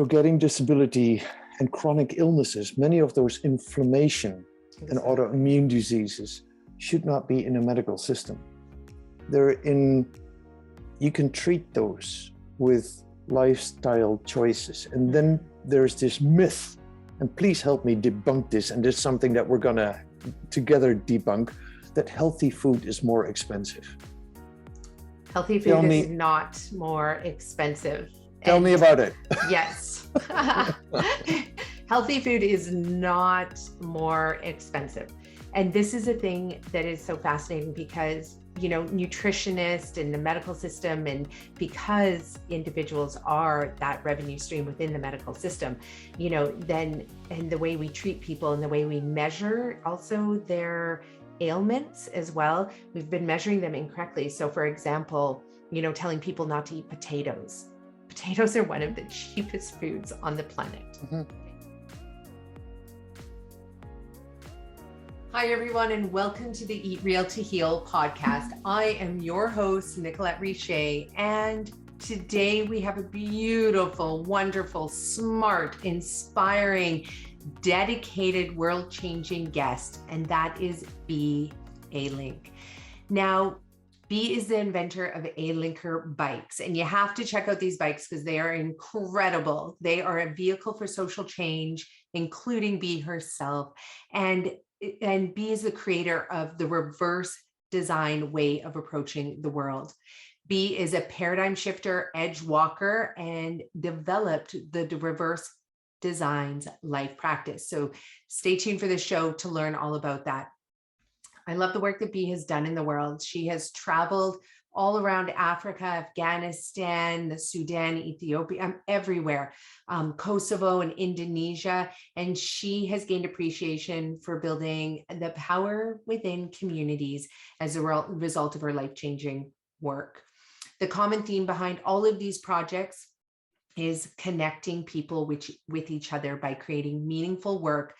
So getting disability and chronic illnesses, many of those inflammation and autoimmune diseases should not be in a medical system. You can treat those with lifestyle choices. And then there's this myth, and please help me debunk this, and this is something that we're gonna together debunk, that healthy food is more expensive. Healthy food is not more expensive. Tell me about it. Yes. Healthy food is not more expensive. And this is a thing that is so fascinating because, you know, nutritionists in the medical system, and because individuals are that revenue stream within the medical system, you know, then, and the way we treat people and the way we measure also their ailments as well, we've been measuring them incorrectly. So for example, you know, telling people not to eat potatoes. Potatoes are one of the cheapest foods on the planet. Mm-hmm. Hi, everyone, and welcome to the Eat Real to Heal podcast. I am your host, Nicolette Richer, and today we have a beautiful, wonderful, smart, inspiring, dedicated, world-changing guest, and that is BE Alink. Now, BE is the inventor of Alinker Bikes, and you have to check out these bikes because they are incredible. They are a vehicle for social change, including BE herself, and BE is the creator of the reverse design way of approaching the world. BE is a paradigm shifter, edge walker, and developed the reverse designs life practice. So stay tuned for this show to learn all about that. I love the work that BE has done in the world. She has traveled all around Africa, Afghanistan, Sudan, Ethiopia, everywhere, Kosovo and Indonesia. And she has gained appreciation for building the power within communities as a result of her life-changing work. The common theme behind all of these projects is connecting people with each other by creating meaningful work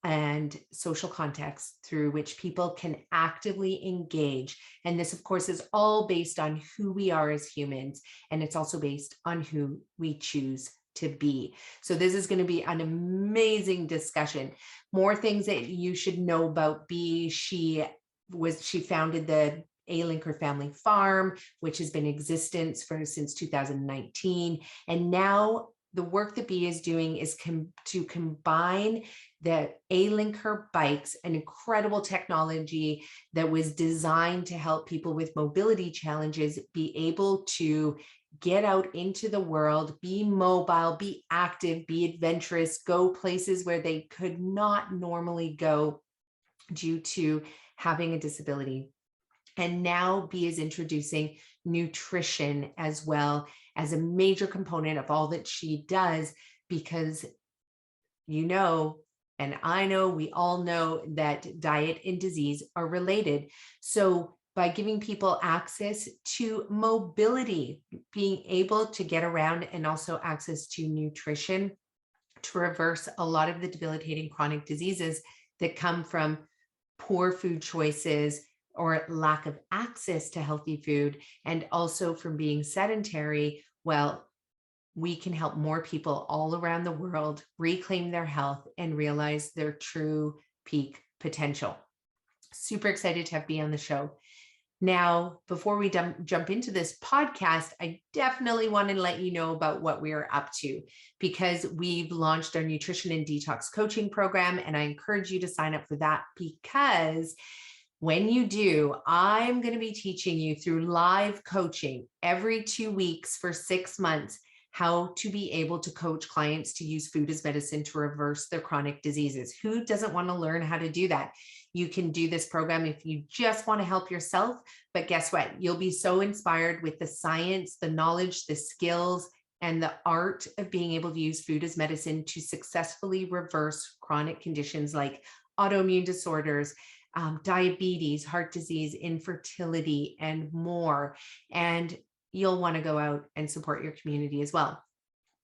and social context through which people can actively engage. And this, of course, is all based on who we are as humans, and it's also based on who we choose to be. So this is going to be an amazing discussion. More things that you should know about BE. She founded the Alinker Family Farm, which has been in existence since 2019. And now the work that BE is doing is to combine the Alinker Bikes, an incredible technology that was designed to help people with mobility challenges be able to get out into the world, be mobile, be active, be adventurous, go places where they could not normally go due to having a disability. And now BE is introducing nutrition as well as a major component of all that she does, because you know, and I know, we all know that diet and disease are related. So by giving people access to mobility, being able to get around, and also access to nutrition to reverse a lot of the debilitating chronic diseases that come from poor food choices or lack of access to healthy food, and also from being sedentary, well, we can help more people all around the world reclaim their health and realize their true peak potential. Super excited to have BE on the show. Now, before we jump into this podcast, I definitely want to let you know about what we are up to, because we've launched our nutrition and detox coaching program, and I encourage you to sign up for that, because when you do, I'm going to be teaching you through live coaching every 2 weeks for 6 months how to be able to coach clients to use food as medicine to reverse their chronic diseases. Who doesn't want to learn how to do that? You can do this program if you just want to help yourself, but guess what? You'll be so inspired with the science, the knowledge, the skills, and the art of being able to use food as medicine to successfully reverse chronic conditions like autoimmune disorders, diabetes, heart disease, infertility, and more. And you'll want to go out and support your community as well.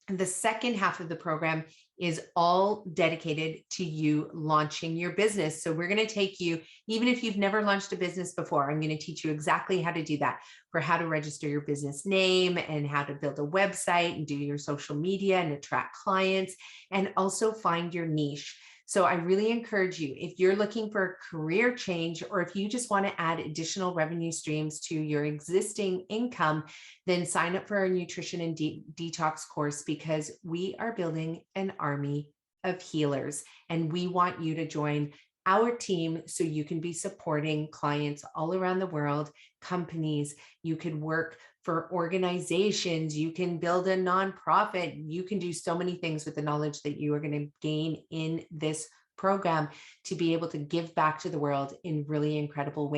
The second half of the program is all dedicated to you launching your business. So we're going to take you, even if you've never launched a business before, I'm going to teach you exactly how to do that, for how to register your business name and how to build a website and do your social media and attract clients, and also find your niche. So I really encourage you, if you're looking for a career change, or if you just want to add additional revenue streams to your existing income, then sign up for our nutrition and detox course, because we are building an army of healers, and we want you to join our team so you can be supporting clients all around the world, companies. You could work for organizations, you can build a nonprofit, you can do so many things with the knowledge that you are going to gain in this program to be able to give back to the world in really incredible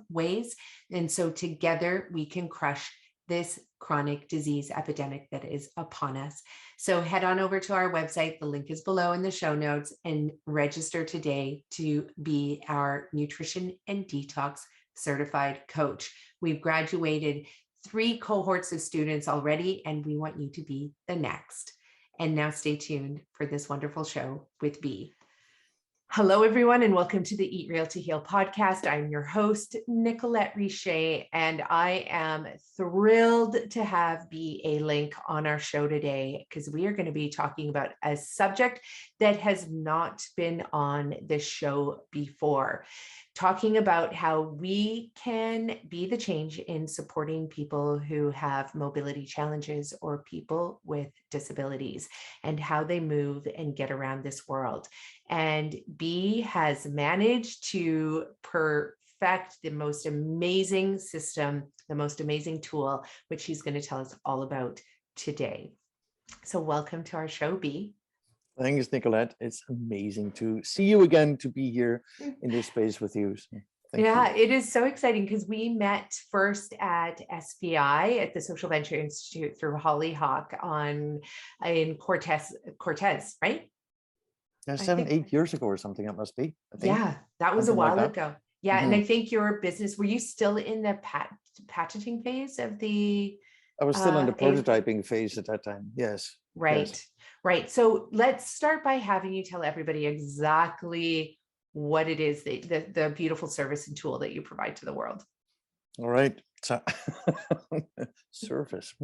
ways. And so together we can crush this chronic disease epidemic that is upon us. So head on over to our website. The link is below in the show notes, and register today to be our nutrition and detox certified coach. We've graduated 3 cohorts of students already, and we want you to be the next. And now stay tuned for this wonderful show with BE. Hello, everyone, and welcome to the Eat Real to Heal podcast. I'm your host, Nicolette Richet, and I am thrilled to have BE Alink on our show today, because we are going to be talking about a subject that has not been on this show before, talking about how we can be the change in supporting people who have mobility challenges or people with disabilities, and how they move and get around this world. And BE has managed to perfect the most amazing system, the most amazing tool, which she's going to tell us all about today. So welcome to our show, BE. Thanks, Nicolette. It's amazing to see you again, to be here in this space with you. So thank you. It is so exciting, because we met first at SVI, at the Social Venture Institute, through Hollyhock in Cortez, right? Yeah, 8 years ago or something, it must be. I think. Yeah, that was Something a while like that. ago. Yeah, and I think your business, were you still in the patenting phase of the? I was still in the prototyping phase at that time. Yes. Right, yes. right. So let's start by having you tell everybody exactly what it is, the beautiful service and tool that you provide to the world. All right. So, service.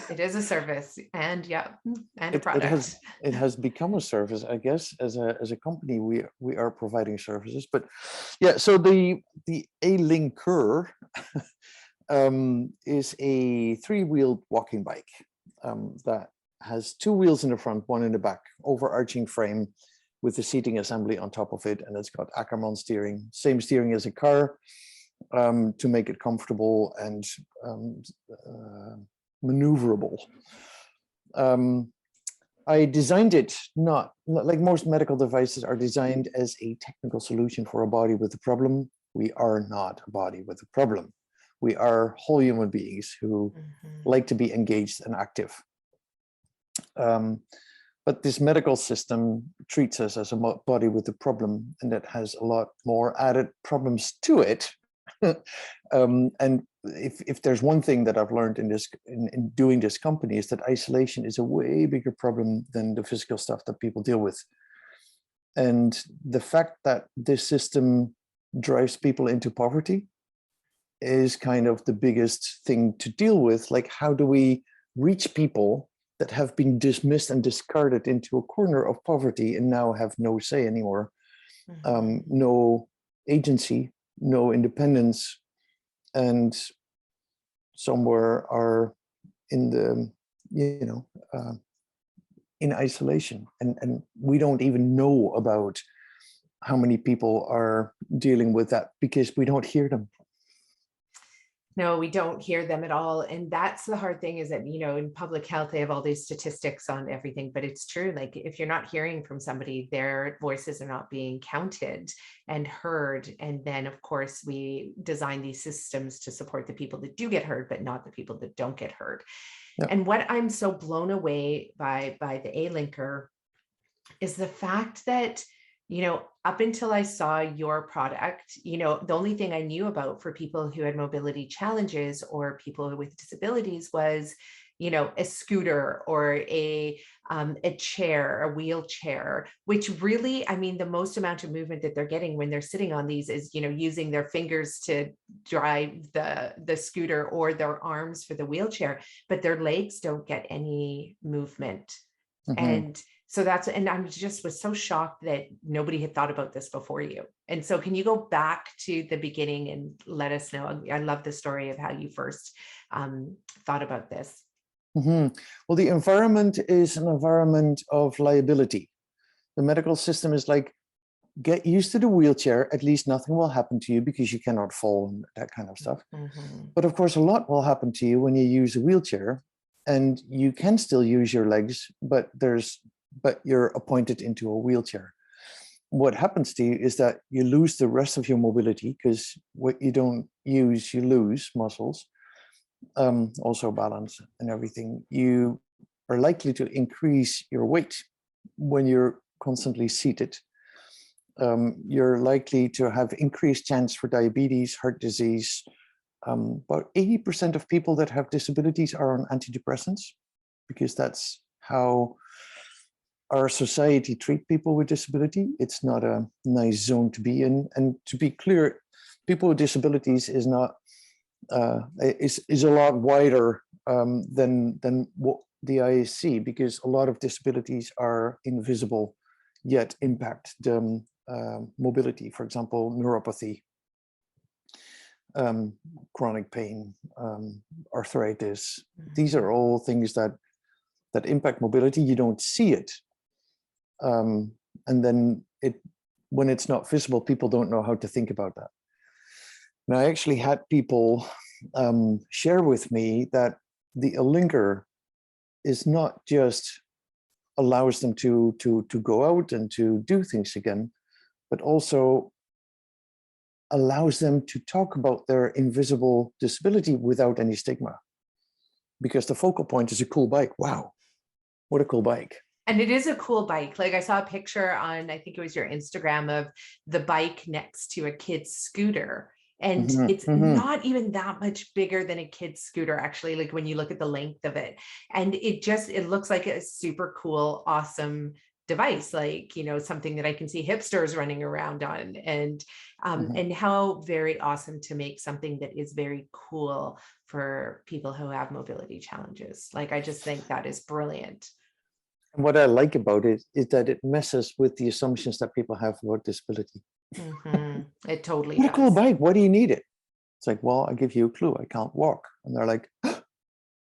It is a service, and a product. It has become a service, I guess. As a company, we are providing services. But yeah, so the Alinker is a 3-wheeled walking bike that has 2 wheels in the front, 1 in the back, overarching frame with the seating assembly on top of it, and it's got Ackermann steering, same steering as a car, to make it comfortable and maneuverable. I designed it not like most medical devices are designed as a technical solution for a body with a problem. We are not a body with a problem. We are whole human beings who like to be engaged and active. But this medical system treats us as a body with a problem, and that has a lot more added problems to it. And if there's one thing that I've learned in doing this company, is that isolation is a way bigger problem than the physical stuff that people deal with. And the fact that this system drives people into poverty is kind of the biggest thing to deal with. Like, how do we reach people that have been dismissed and discarded into a corner of poverty and now have no say anymore, no agency, no independence, and somewhere are in the, in isolation. And we don't even know about how many people are dealing with that, because we don't hear them. No, we don't hear them at all. And that's the hard thing, is that, in public health, they have all these statistics on everything, but it's true. Like, if you're not hearing from somebody, their voices are not being counted and heard. And then, of course, we design these systems to support the people that do get heard, but not the people that don't get heard. Yep. And what I'm so blown away by the Alinker is the fact that, up until I saw your product, the only thing I knew about for people who had mobility challenges or people with disabilities was, a scooter or a chair, a wheelchair, which really, I mean, the most amount of movement that they're getting when they're sitting on these is, using their fingers to drive the scooter or their arms for the wheelchair, but their legs don't get any movement. And so and I was so shocked that nobody had thought about this before you. And so can you go back to the beginning and let us know? I love the story of how you first thought about this. Well, the environment is an environment of liability. The medical system is like, get used to the wheelchair, at least nothing will happen to you because you cannot fall and that kind of stuff. But of course, a lot will happen to you when you use a wheelchair, and you can still use your legs, but you're appointed into a wheelchair. What happens to you is that you lose the rest of your mobility, because what you don't use, you lose muscles, also balance and everything. You are likely to increase your weight when you're constantly seated. You're likely to have increased chance for diabetes, heart disease. About 80% of people that have disabilities are on antidepressants, because that's how our society treats people with disability. It's not a nice zone to be in. And to be clear, people with disabilities is not is a lot wider than what the eye see, because a lot of disabilities are invisible yet impact the mobility. For example, neuropathy, chronic pain, arthritis. These are all things that impact mobility. You don't see it, and then when it's not visible, people don't know how to think about that. And I actually had people share with me that the Alinker is not just allows them to go out and to do things again, but also allows them to talk about their invisible disability without any stigma. Because the focal point is a cool bike. Wow, what a cool bike. And it is a cool bike. Like, I saw a picture on, I think it was your Instagram, of the bike next to a kid's scooter. And it's not even that much bigger than a kid's scooter, actually, like when you look at the length of it. And it looks like a super cool, awesome device, like, something that I can see hipsters running around on. And and how very awesome to make something that is very cool for people who have mobility challenges. Like, I just think that is brilliant. And what I like about it is that it messes with the assumptions that people have about disability. It totally What does. a cool bike. Why do you need it? It's like, well, I'll give you a clue. I can't walk. And they're like,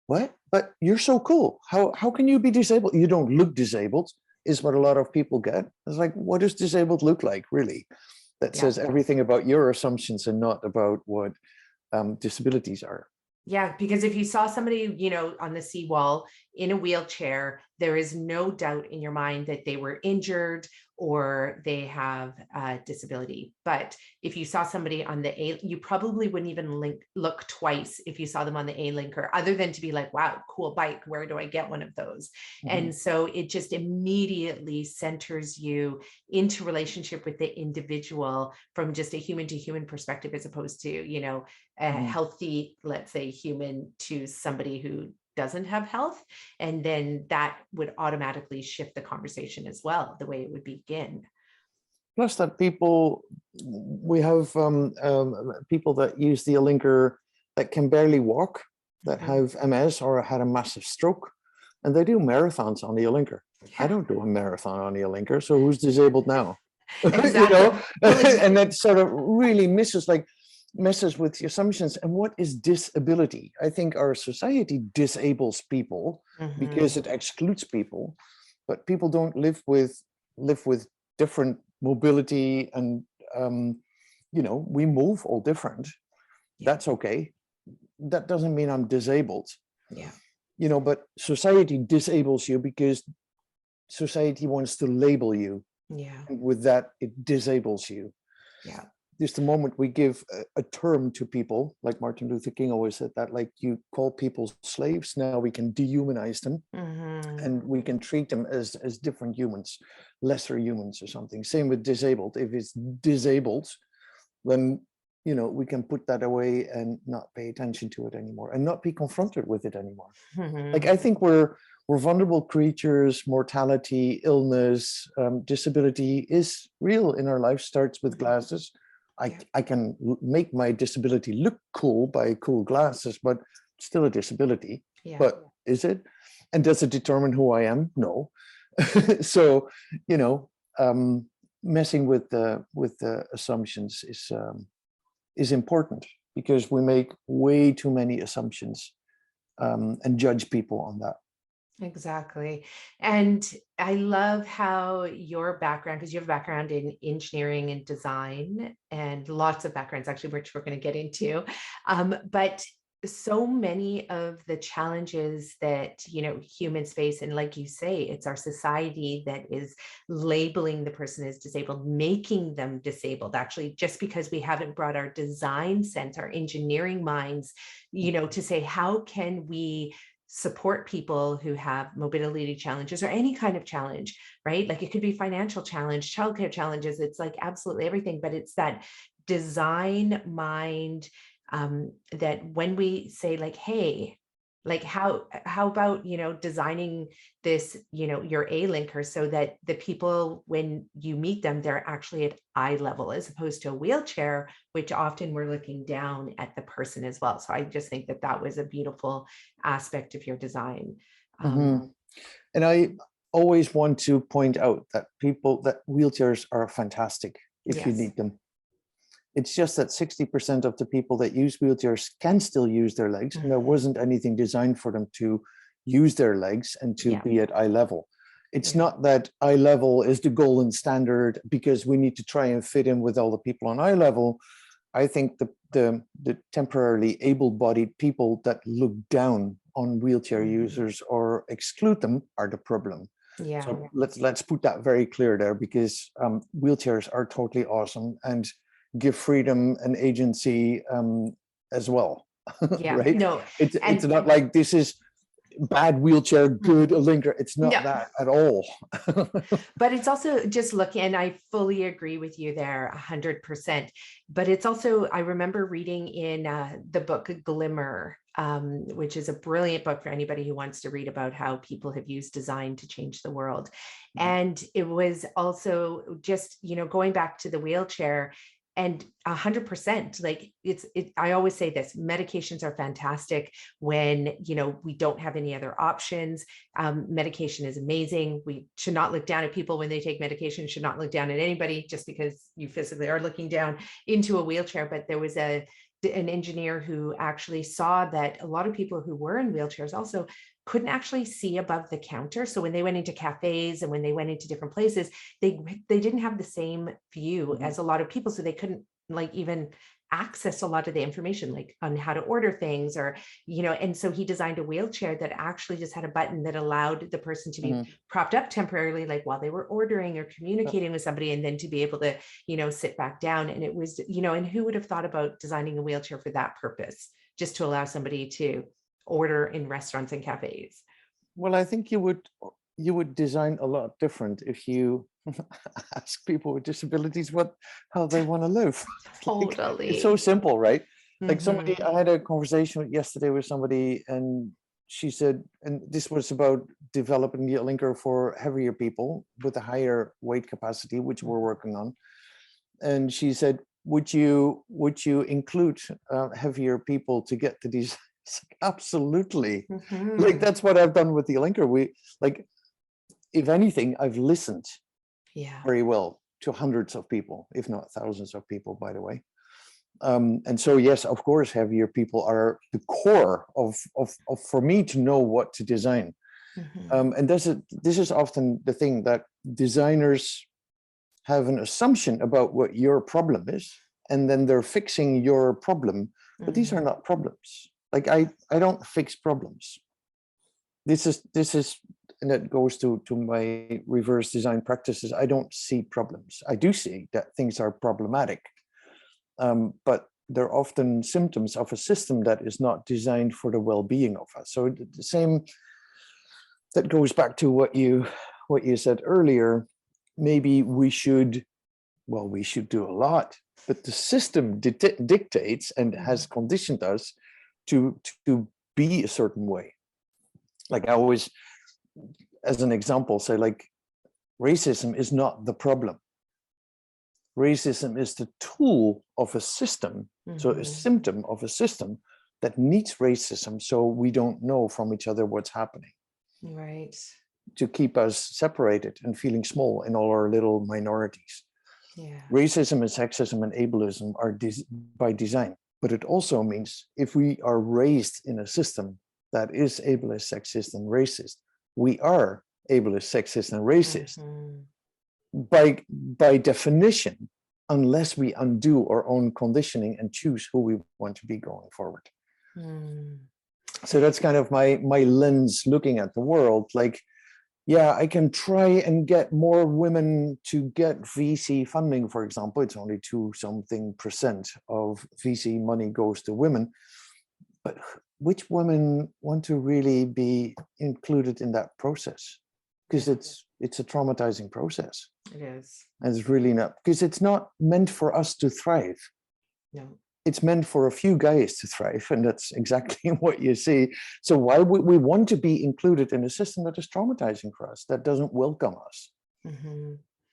what? But you're so cool. How can you be disabled? You don't look disabled, is what a lot of people get. It's like, what does disabled look like, really? That says everything about your assumptions and not about what disabilities are. Yeah, because if you saw somebody, on the seawall in a wheelchair, there is no doubt in your mind that they were injured or they have a disability. But if you saw somebody on the you probably wouldn't even look twice if you saw them on the Alinker, other than to be like, wow, cool bike. Where do I get one of those? And so it just immediately centers you into relationship with the individual from just a human to human perspective, as opposed to, a healthy, let's say, human to somebody who doesn't have health. And then that would automatically shift the conversation as well, the way it would begin. Plus that we have people that use the Alinker that can barely walk, that have MS or had a massive stroke, and they do marathons on the Alinker. I don't do a marathon on the Alinker, so who's disabled now? Exactly. And that sort of really messes with the assumptions. And what is disability? I think our society disables people because it excludes people, but people don't live with different mobility, and we move all different. That's okay. That doesn't mean I'm disabled. But society disables you because society wants to label you. And with that, it disables you. Just the moment we give a term to people, like Martin Luther King always said, that like, you call people slaves, now we can dehumanize them, and we can treat them as different humans, lesser humans or something. Same with disabled. If it's disabled, then we can put that away and not pay attention to it anymore and not be confronted with it anymore. Like, I think we're vulnerable creatures. Mortality, illness, disability is real in our life. Starts with glasses. I can make my disability look cool by cool glasses, but still a disability. Yeah. But is it? And does it determine who I am? No. So, messing with the assumptions is important, because we make way too many assumptions and judge people on that. Exactly. And I love how your background, because you have a background in engineering and design and lots of backgrounds actually, which we're going to get into. But so many of the challenges that, humans face, and like you say, it's our society that is labeling the person as disabled, making them disabled, actually, just because we haven't brought our design sense, our engineering minds, to say, how can we support people who have mobility challenges or any kind of challenge, right? Like, it could be financial challenge, childcare challenges. It's like absolutely everything, but it's that design mind, that when we say, like, hey, like, how about, designing this, your Alinker, so that the people, when you meet them, they're actually at eye level, as opposed to a wheelchair, which often we're looking down at the person as well. So I just think that was a beautiful aspect of your design. And I always want to point out that wheelchairs are fantastic if you need them. It's just that 60% of the people that use wheelchairs can still use their legs, and there wasn't anything designed for them to use their legs and to be at eye level. It's not that eye level is the golden standard because we need to try and fit in with all the people on eye level. I think the temporarily able-bodied people that look down on wheelchair users or exclude them are the problem. So let's put that very clear there, because wheelchairs are totally awesome and give freedom and agency as well. Right? No, it's not like this is bad wheelchair, good Alinker. It's not that at all. But it's also just looking, and I fully agree with you there 100%. But it's also, I remember reading in the book Glimmer, which is a brilliant book for anybody who wants to read about how people have used design to change the world. And it was also just, going back to the wheelchair. And 100%, like I always say this, medications are fantastic when, we don't have any other options. Medication is amazing. We should not look down at people when they take medication, should not look down at anybody just because you physically are looking down into a wheelchair. But there was an engineer who actually saw that a lot of people who were in wheelchairs also couldn't actually see above the counter. So when they went into cafes and when they went into different places, they didn't have the same view as a lot of people. So they couldn't even access a lot of the information, like on how to order things, or, and so he designed a wheelchair that actually just had a button that allowed the person to be propped up temporarily, like while they were ordering or communicating with somebody, and then to be able to, sit back down. And it was, and who would have thought about designing a wheelchair for that purpose, just to allow somebody to order in restaurants and cafes? Well, I think you would design a lot different if you ask people with disabilities how they want to live. Totally. It's so simple, right? Like I had a conversation yesterday with somebody, and she said, and this was about developing the Alinker for heavier people with a higher weight capacity, which we're working on. And she said, would you include heavier people to get to these? Absolutely. Like, that's what I've done with the Alinker. If anything, I've listened very well to hundreds of people, if not thousands of people, by the way. And so, yes, of course, heavier people are the core of for me to know what to design. And this is often the thing, that designers have an assumption about what your problem is, and then they're fixing your problem. But these are not problems. Like, I don't fix problems. This is, and that goes to my reverse design practices. I don't see problems. I do see that things are problematic, but they're often symptoms of a system that is not designed for the well-being of us. So the same, that goes back to what you said earlier. Maybe we should well, we should do a lot, but the system dictates and has conditioned us to be a certain way. Like I always, as an example, say like racism is not the problem. Racism is the tool of a system, so a symptom of a system that needs racism, so we don't know from each other what's happening. Right. To keep us separated and feeling small in all our little minorities. Yeah. Racism and sexism and ableism are by design, but it also means if we are raised in a system that is ableist, sexist, and racist, we are ableist, sexist, and racist by definition, unless we undo our own conditioning and choose who we want to be going forward. So that's kind of my lens looking at the world. Like, yeah, I can try and get more women to get VC funding, for example. It's only 2% of VC money goes to women. But which women want to really be included in that process? Because it's a traumatizing process. It is. And it's really not, because it's not meant for us to thrive. No. It's meant for a few guys to thrive, and that's exactly what you see. So why would we want to be included in a system that is traumatizing for us, that doesn't welcome us?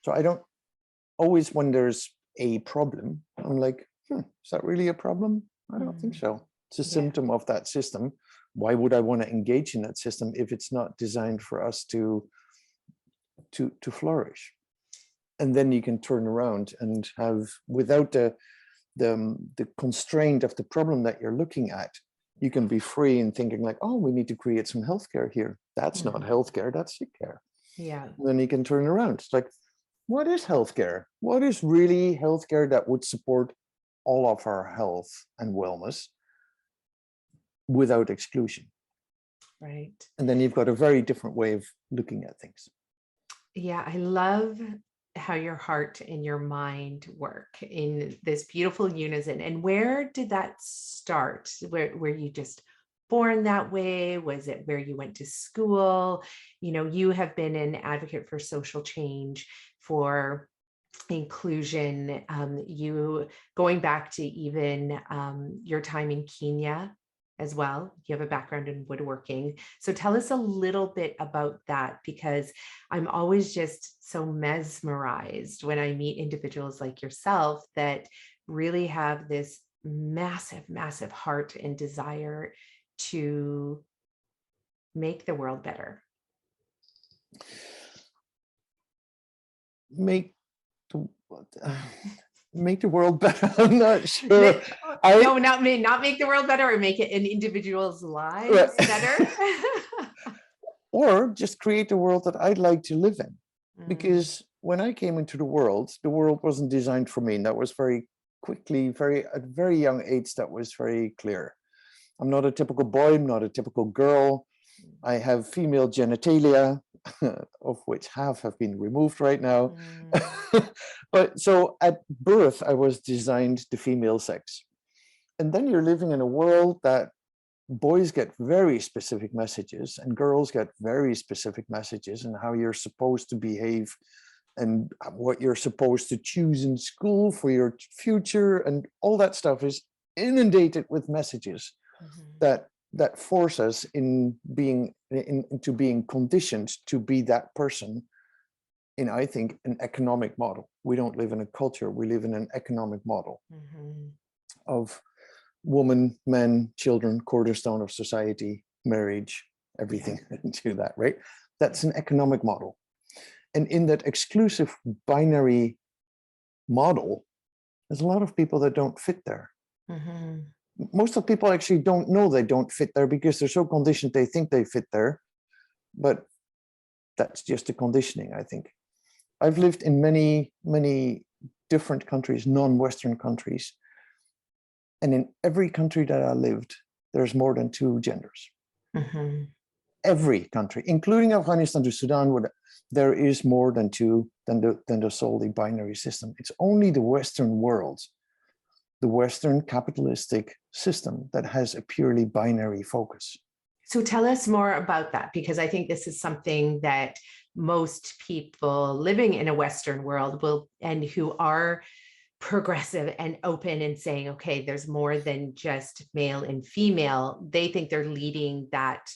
So I don't always, when there's a problem, I'm like, is that really a problem? I don't think so. It's a symptom of that system. Why would I want to engage in that system if it's not designed for us to flourish? And then you can turn around and have, without the constraint of the problem that you're looking at, you can be free in thinking like, oh, we need to create some healthcare here. That's not healthcare, that's sick care. Yeah. And then you can turn around. It's like, what is healthcare? What is really healthcare that would support all of our health and wellness without exclusion? Right. And then you've got a very different way of looking at things. Yeah, I love how your heart and your mind work in this beautiful unison. And where did that start? Were you just born that way? Was it where you went to school? You know, you have been an advocate for social change, for inclusion. You going back to even your time in Kenya as well. You have a background in woodworking. So tell us a little bit about that, because I'm always just so mesmerized when I meet individuals like yourself that really have this massive, massive heart and desire to make the world better. Make the world better. I'm not sure. No, not make the world better, or make it in individuals' lives better. Or just create the world that I'd like to live in. Because when I came into the world wasn't designed for me. And that was very quickly, at a very young age, that was very clear. I'm not a typical boy, I'm not a typical girl. I have female genitalia, of which half have been removed right now. But so at birth, I was designed the female sex. And then you're living in a world that boys get very specific messages and girls get very specific messages, and how you're supposed to behave and what you're supposed to choose in school for your future. And all that stuff is inundated with messages that force us into being conditioned to be that person in, I think, an economic model. We don't live in a culture, we live in an economic model of woman, men, children, cornerstone of society, marriage, everything into that, right? That's an economic model. And in that exclusive binary model, there's a lot of people that don't fit there. Most of the people actually don't know they don't fit there because they're so conditioned they think they fit there. But that's just a conditioning, I think. I've lived in many, many different countries, non-Western countries. And in every country that I lived, there's more than 2 genders. Every country, including Afghanistan to Sudan, there is more than 2 than the solely binary system. It's only the Western world, the Western capitalistic system, that has a purely binary focus. So tell us more about that, because I think this is something that most people living in a Western world will, and who are progressive and open and saying, okay, there's more than just male and female, they think they're leading that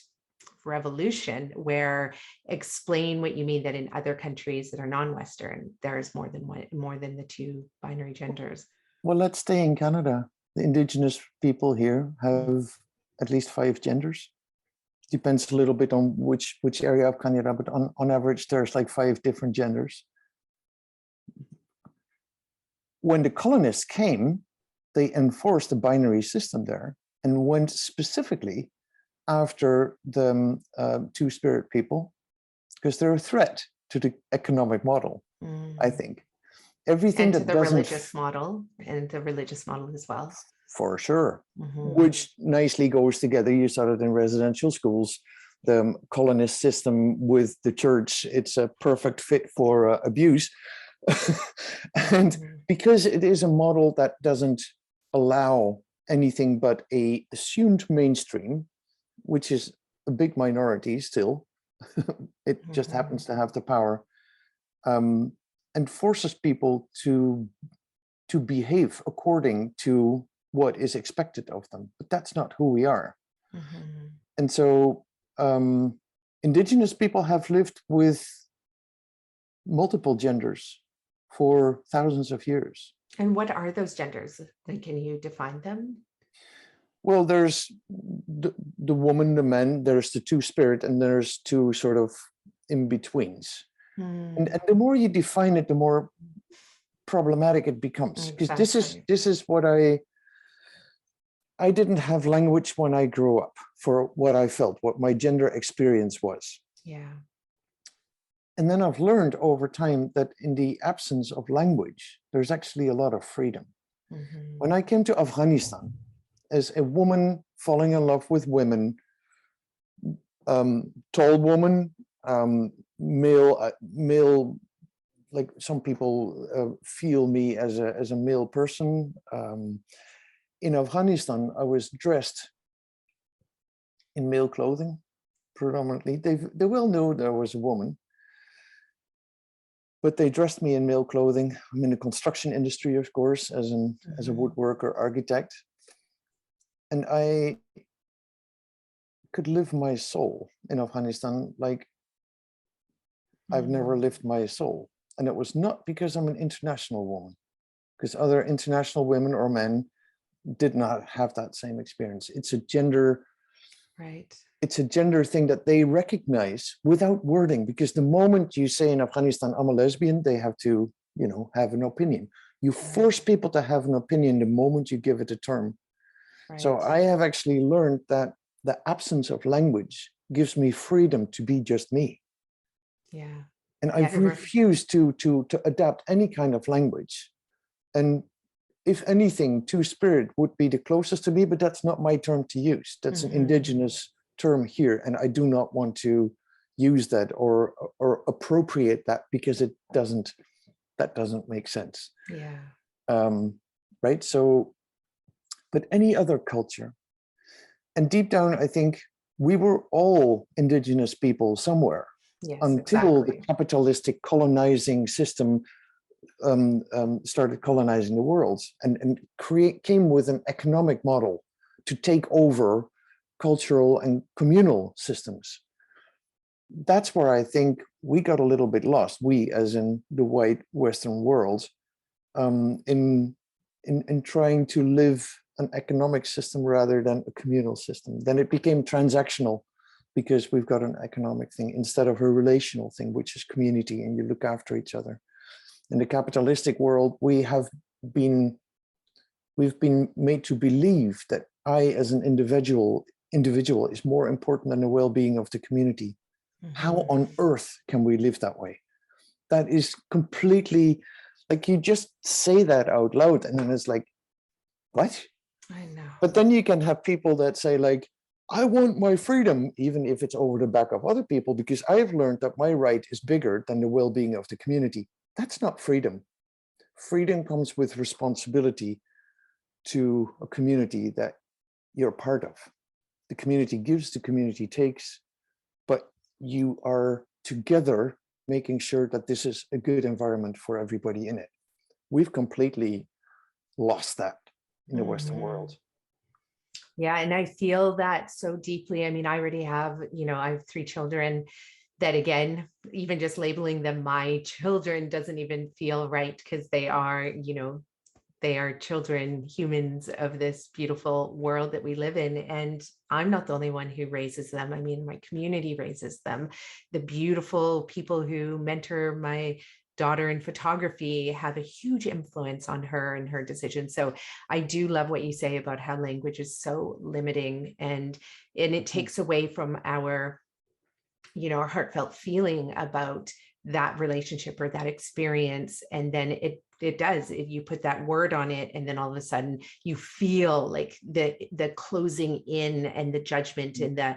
revolution, where explain what you mean that in other countries that are non-Western, there's more than one, more than the two binary genders. Well, let's stay in Canada. The Indigenous people here have at least 5 genders. Depends a little bit on which area of Canada, but on average, there's like 5 different genders. When the colonists came, they enforced the binary system there and went specifically after the Two-Spirit people, because they're a threat to the economic model, I think. Everything and to that the doesn't religious model, and the religious model as well. For sure, which nicely goes together. You saw it in residential schools, the colonist system with the church. It's a perfect fit for abuse. And because it is a model that doesn't allow anything but a assumed mainstream, which is a big minority still, it just happens to have the power, and forces people to behave according to what is expected of them. But that's not who we are. And so Indigenous people have lived with multiple genders for thousands of years. And what are those genders? Like, can you define them? Well, there's the woman, the man, there's the Two-Spirit, and there's 2 sort of in-betweens. And the more you define it, the more problematic it becomes. Because this is what I didn't have language when I grew up for what I felt, what my gender experience was. Yeah. And then I've learned over time that in the absence of language, there's actually a lot of freedom. When I came to Afghanistan, as a woman falling in love with women, tall woman, male, like some people feel me as a male person. In Afghanistan, I was dressed in male clothing, predominantly. They well knew there was a woman, but they dressed me in male clothing. I'm in the construction industry, of course, as a woodworker, architect. And I could live my soul in Afghanistan like I've never lived my soul. And it was not because I'm an international woman, because other international women or men did not have that same experience. It's a gender, right? It's a gender thing that they recognize without wording, because the moment you say in Afghanistan, I'm a lesbian, they have to, have an opinion. You force people to have an opinion the moment you give it a term. Right. So I have actually learned that the absence of language gives me freedom to be just me. Yeah. And I've refused to adapt any kind of language. And if anything, Two-Spirit would be the closest to me, but that's not my term to use. That's an indigenous term here. And I do not want to use that or appropriate that, because that doesn't make sense. Yeah. Right. So, but any other culture, and deep down, I think we were all indigenous people somewhere. Yes, until the capitalistic colonizing system started colonizing the world and came with an economic model to take over cultural and communal systems. That's where I think we got a little bit lost, we as in the white Western world, in trying to live an economic system rather than a communal system. Then it became transactional, because we've got an economic thing instead of a relational thing, which is community, and you look after each other. In the capitalistic world, we've been made to believe that I, as an individual is more important than the well-being of the community. How on earth can we live that way? That is completely, like, you just say that out loud and then it's like, what? I know. But then you can have people that say, like, I want my freedom, even if it's over the back of other people, because I have learned that my right is bigger than the well-being of the community. That's not freedom. Freedom comes with responsibility to a community that you're part of. The community gives, the community takes, but you are together making sure that this is a good environment for everybody in it. We've completely lost that in the Western world. Yeah, and I feel that so deeply. I mean, I already have, I have 3 children that, again, even just labeling them my children doesn't even feel right, because they are, they are children, humans of this beautiful world that we live in. And I'm not the only one who raises them. I mean, my community raises them. The beautiful people who mentor my daughter in photography have a huge influence on her and her decisions. So I do love what you say about how language is so limiting, and it takes away from our, our heartfelt feeling about that relationship or that experience. And then it does, if you put that word on it, and then all of a sudden you feel like the closing in and the judgment and the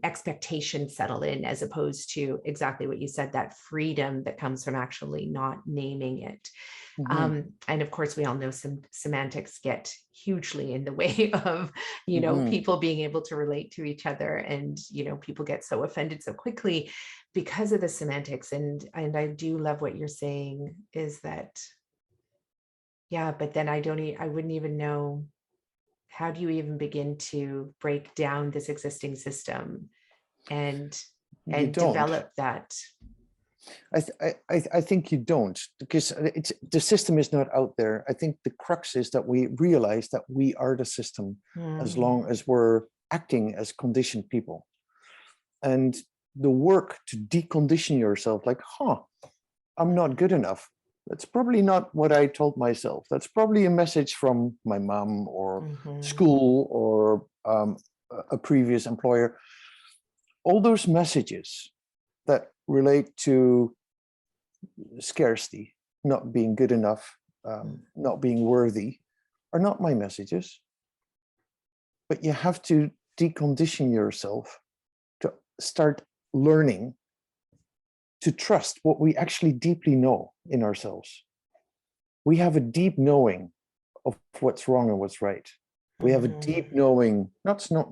expectation settle in, as opposed to exactly what you said, that freedom that comes from actually not naming it. And of course, we all know some semantics get hugely in the way of, people being able to relate to each other. And, people get so offended so quickly because of the semantics. And I do love what you're saying, is that, yeah, but then I wouldn't even know, how do you even begin to break down this existing system and develop that? I think you don't, because the system is not out there. I think the crux is that we realize that we are the system, as long as we're acting as conditioned people. And the work to decondition yourself, like, I'm not good enough. That's probably not what I told myself. That's probably a message from my mom or school or a previous employer. All those messages that relate to scarcity, not being good enough, not being worthy, are not my messages. But you have to decondition yourself to start learning to trust what we actually deeply know in ourselves. We have a deep knowing of what's wrong and what's right. We have a deep knowing, not so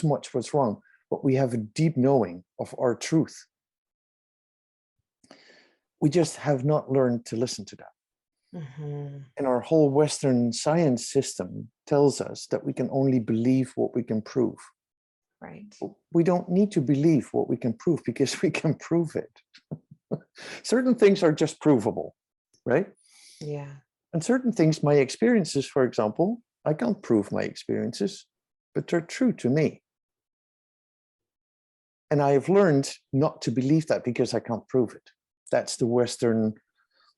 much what's wrong, but we have a deep knowing of our truth. We just have not learned to listen to that. And our whole Western science system tells us that we can only believe what we can prove. Right. We don't need to believe what we can prove, because we can prove it. Certain things are just provable, right? Yeah. And certain things, my experiences, for example, I can't prove my experiences, but they're true to me. And I have learned not to believe that because I can't prove it. That's the Western,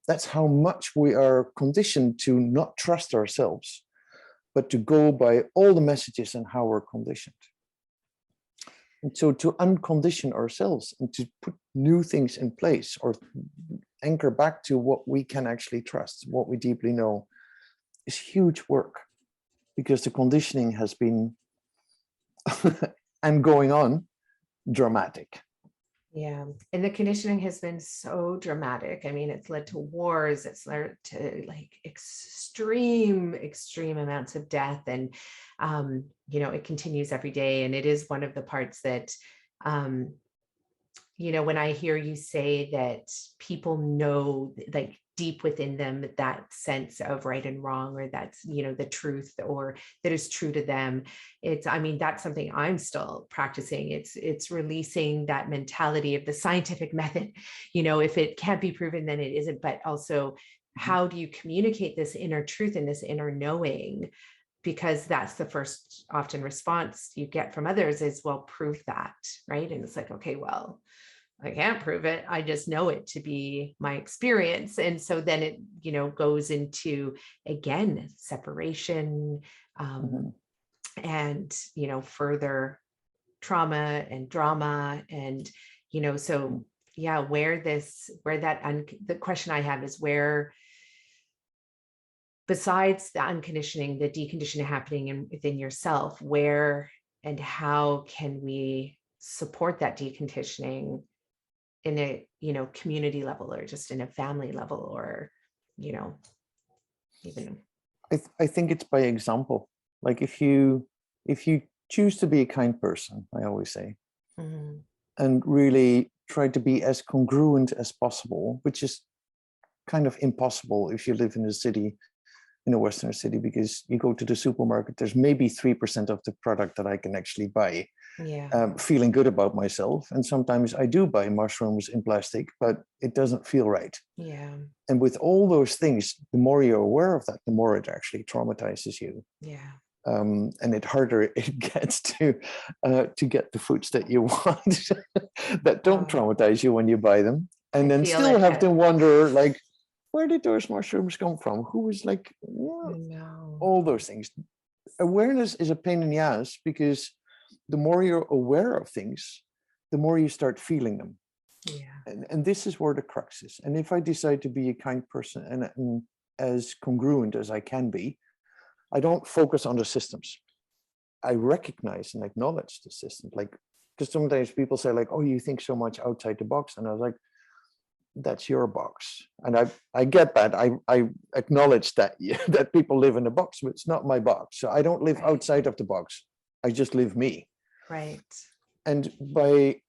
that's how much we are conditioned to not trust ourselves, but to go by all the messages and how we're conditioned. And so to uncondition ourselves and to put new things in place, or anchor back to what we can actually trust, what we deeply know, is huge work, because the conditioning has been and going on dramatic. Yeah. And the conditioning has been so dramatic. I mean, it's led to wars, it's led to like extreme amounts of death. And, it continues every day. And it is one of the parts that, when I hear you say that people know, like deep within them, that sense of right and wrong, or that's, the truth, or that is true to them. That's something I'm still practicing. It's releasing that mentality of the scientific method. If it can't be proven, then it isn't. But also, how do you communicate this inner truth and this inner knowing? Because that's the first often response you get from others is, well, prove that, right? And it's like, okay, well, I can't prove it. I just know it to be my experience. And so then it, goes into, again, separation, and, further trauma and drama. And, so yeah, the question I have is, where, besides the unconditioning, the deconditioning happening within yourself, where and how can we support that deconditioning in a, community level, or just in a family level, or, even. I think it's by example. Like if you choose to be a kind person, I always say, and really try to be as congruent as possible, which is kind of impossible if you live in a city, in a Western city, because you go to the supermarket, there's maybe 3% of the product that I can actually buy, feeling good about myself. And sometimes I do buy mushrooms in plastic, but it doesn't feel right. Yeah. And with all those things, the more you're aware of that, the more it actually traumatizes you. Yeah. And the harder it gets to get the foods that you want that don't traumatize you when you buy them. And then still have to wonder, like, where did those mushrooms come from? Who was like, all those things. Awareness is a pain in the ass, because the more you're aware of things, the more you start feeling them. Yeah. And this is where the crux is. And if I decide to be a kind person and as congruent as I can be, I don't focus on the systems. I recognize and acknowledge the system. Like, because sometimes people say like, oh, you think so much outside the box. And I was like, that's your box. And I get that. I acknowledge that, that people live in a box, but it's not my box. So I don't live outside of the box. I just live me. Right. And by,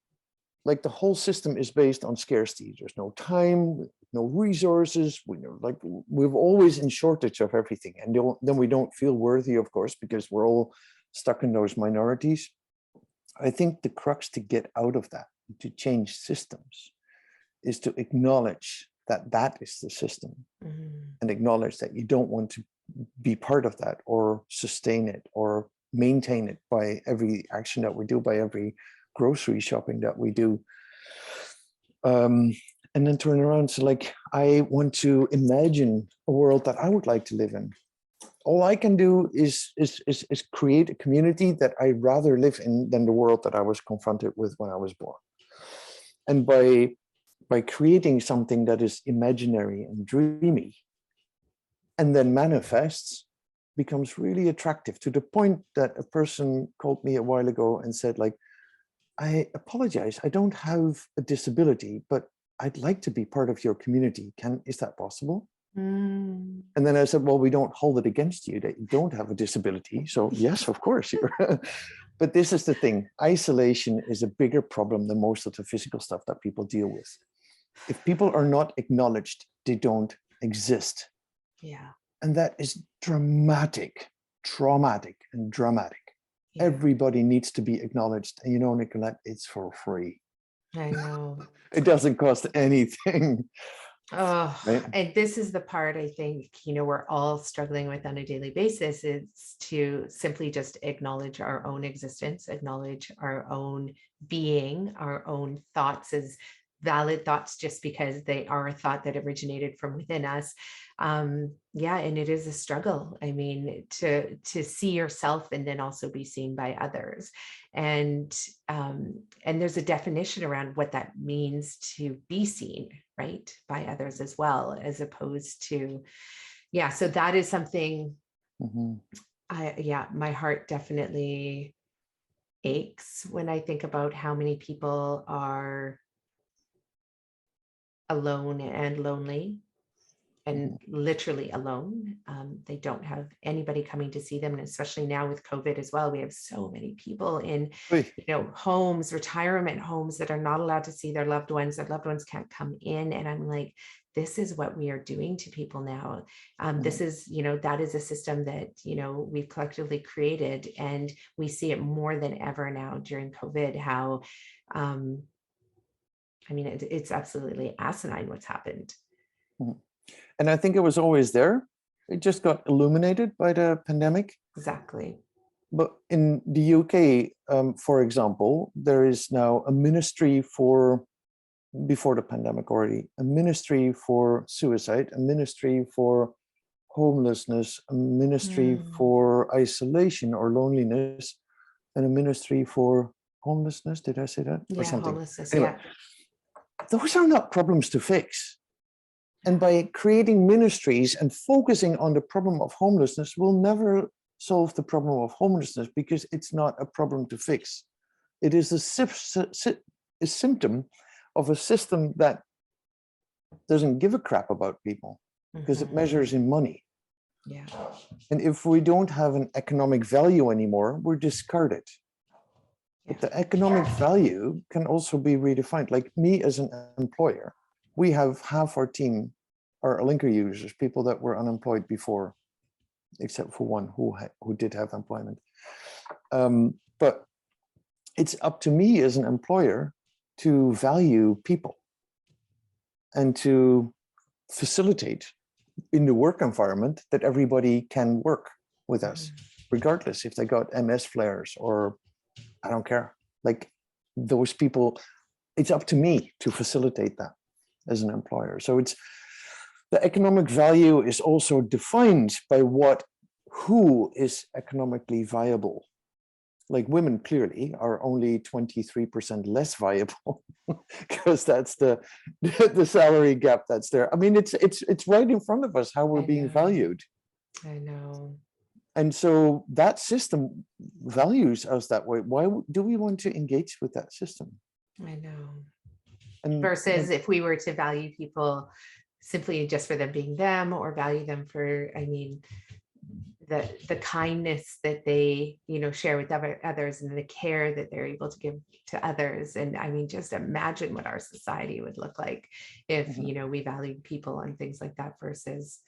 like, the whole system is based on scarcity. There's no time, no resources. We're always in shortage of everything. And then we don't feel worthy, of course, because we're all stuck in those minorities. I think the crux to get out of that, to change systems, is to acknowledge that that is the system, and acknowledge that you don't want to be part of that or sustain it or maintain it by every action that we do, by every grocery shopping that we do. And then turn around. So like, I want to imagine a world that I would like to live in. All I can do is create a community that I'd rather live in than the world that I was confronted with when I was born. And by creating something that is imaginary and dreamy, and then manifests, becomes really attractive, to the point that a person called me a while ago and said, like, I apologize, I don't have a disability, but I'd like to be part of your community. Is that possible? And then I said, well, we don't hold it against you that you don't have a disability. So yes, of course. But this is the thing. Isolation is a bigger problem than most of the physical stuff that people deal with. If people are not acknowledged, they don't exist. Yeah. And that is traumatic, and dramatic. Yeah. Everybody needs to be acknowledged. And you know, Nicolette, it's for free. I know. It doesn't cost anything. Oh, right? And this is the part I think, we're all struggling with on a daily basis, is to simply just acknowledge our own existence, acknowledge our own being, our own thoughts as valid thoughts, just because they are a thought that originated from within us. Yeah, and it is a struggle. I mean, to see yourself and then also be seen by others. And there's a definition around what that means to be seen, right, by others as well, as opposed to, yeah. So that is something. My heart definitely aches when I think about how many people are alone and lonely, and literally alone. They don't have anybody coming to see them. And especially now with COVID as well, we have so many people in, homes, retirement homes, that are not allowed to see their loved ones. Their loved ones can't come in. And I'm like, this is what we are doing to people now. This is, that is a system that, we've collectively created, and we see it more than ever now during COVID, how, it's absolutely asinine what's happened. And I think it was always there. It just got illuminated by the pandemic. Exactly. But in the UK, for example, there is now a ministry for, before the pandemic already, a ministry for suicide, a ministry for homelessness, a ministry for isolation or loneliness, and a ministry for homelessness. Did I say that? Yeah, or something? Homelessness, anyway, those are not problems to fix. And by creating ministries and focusing on the problem of homelessness, we'll never solve the problem of homelessness, because it's not a problem to fix. It is a symptom of a system that doesn't give a crap about people, because it measures in money. Yeah. And if we don't have an economic value anymore, we're discarded. But the economic value can also be redefined. Like me as an employer, we have half our team are Alinker users, people that were unemployed before, except for one who did have employment. But it's up to me as an employer to value people and to facilitate in the work environment that everybody can work with us, regardless if they got MS flares or I don't care. Like those people, it's up to me to facilitate that as an employer. So it's the economic value is also defined by who is economically viable. Like women clearly are only 23% less viable because that's the salary gap that's there. I mean, it's right in front of us how we're being valued. I know. And so that system values us that way. Why do we want to engage with that system? I know. And versus if we were to value people simply just for them being them, or value them for, I mean, the kindness that they, share with others, and the care that they're able to give to others. And I mean, just imagine what our society would look like if, we valued people and things like that versus,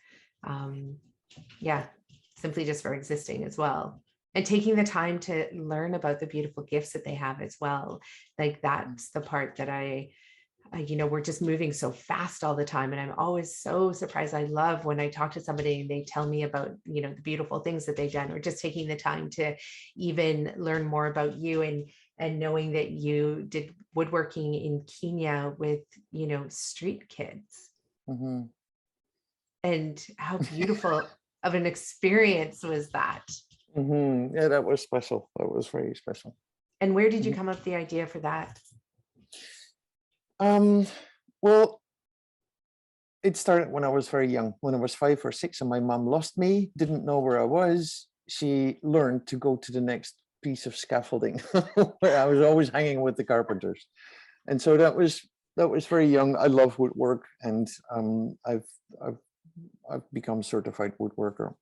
simply just for existing as well. And taking the time to learn about the beautiful gifts that they have as well. Like that's the part that we're just moving so fast all the time. And I'm always so surprised. I love when I talk to somebody and they tell me about, the beautiful things that they've done, or just taking the time to even learn more about you and knowing that you did woodworking in Kenya with, street kids. And how beautiful of an experience was that? Yeah, that was special. That was very special. And where did you come up with the idea for that? Well, it started when I was very young, when I was 5 or 6, and my mom lost me, didn't know where I was. She learned to go to the next piece of scaffolding. I was always hanging with the carpenters. And so that was very young. I love woodwork, and I've become certified woodworker.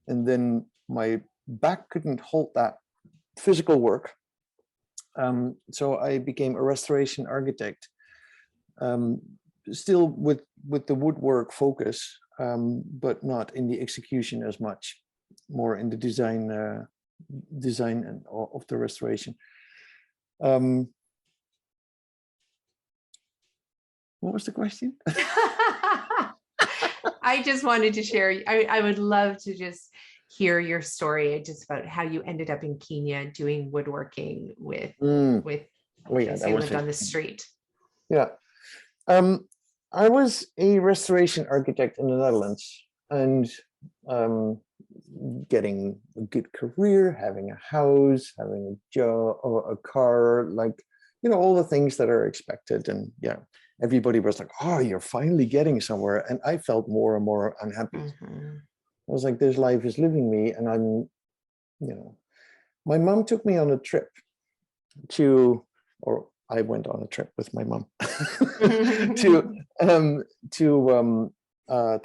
And then my back couldn't hold that physical work. So I became a restoration architect, still with the woodwork focus, but not in the execution as much, more in the design of the restoration. What was the question? I just wanted to share. I would love to just hear your story, just about how you ended up in Kenya doing woodworking with that lived on the street. Yeah. I was a restoration architect in the Netherlands, and getting a good career, having a house, having a job, or a car, like, all the things that are expected. And everybody was like, oh, you're finally getting somewhere. And I felt more and more unhappy. I was like, this life is leaving me. And I'm, my mom took me on a trip I went on a trip with my mom to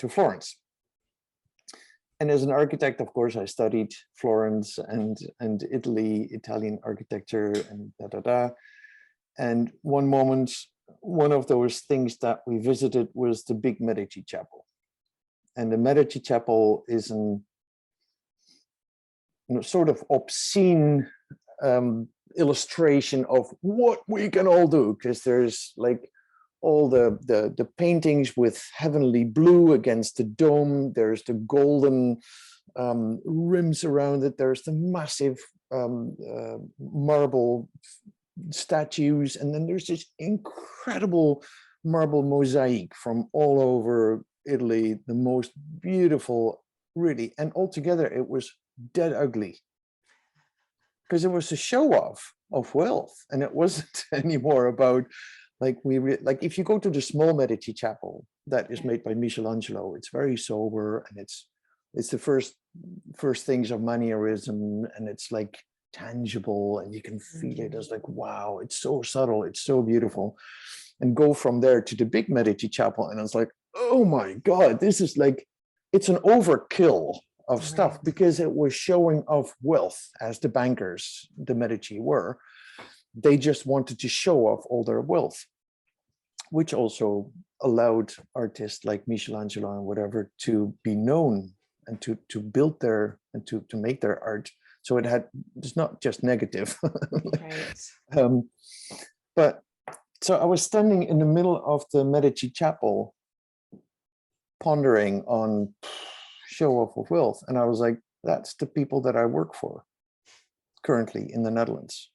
Florence. And as an architect, of course, I studied Florence and Italian architecture and And one moment, one of those things that we visited was the big Medici Chapel. And the Medici Chapel is an sort of obscene illustration of what we can all do, because there's like all the paintings with heavenly blue against the dome. There's the golden rims around it. There's the massive marble statues, and then there's this incredible marble mosaic from all over Italy, the most beautiful, really. And altogether it was dead ugly, because it was a show off of wealth, and it wasn't anymore about like if you go to the small Medici Chapel that is made by Michelangelo, it's very sober, and it's the first things of manierism, and it's like tangible, and you can feel it as like, wow, it's so subtle, it's so beautiful. And go from there to the big Medici Chapel, and it's like, oh my God, this is like, it's an overkill of stuff, because it was showing off wealth, as the bankers, the Medici were. they just wanted to show off all their wealth, which also allowed artists like Michelangelo and whatever to be known and to build their and to make their art. So it's not just negative. Right. But so I was standing in the middle of the Medici Chapel, pondering on show off of wealth, and I was like, that's the people that I work for currently in the Netherlands.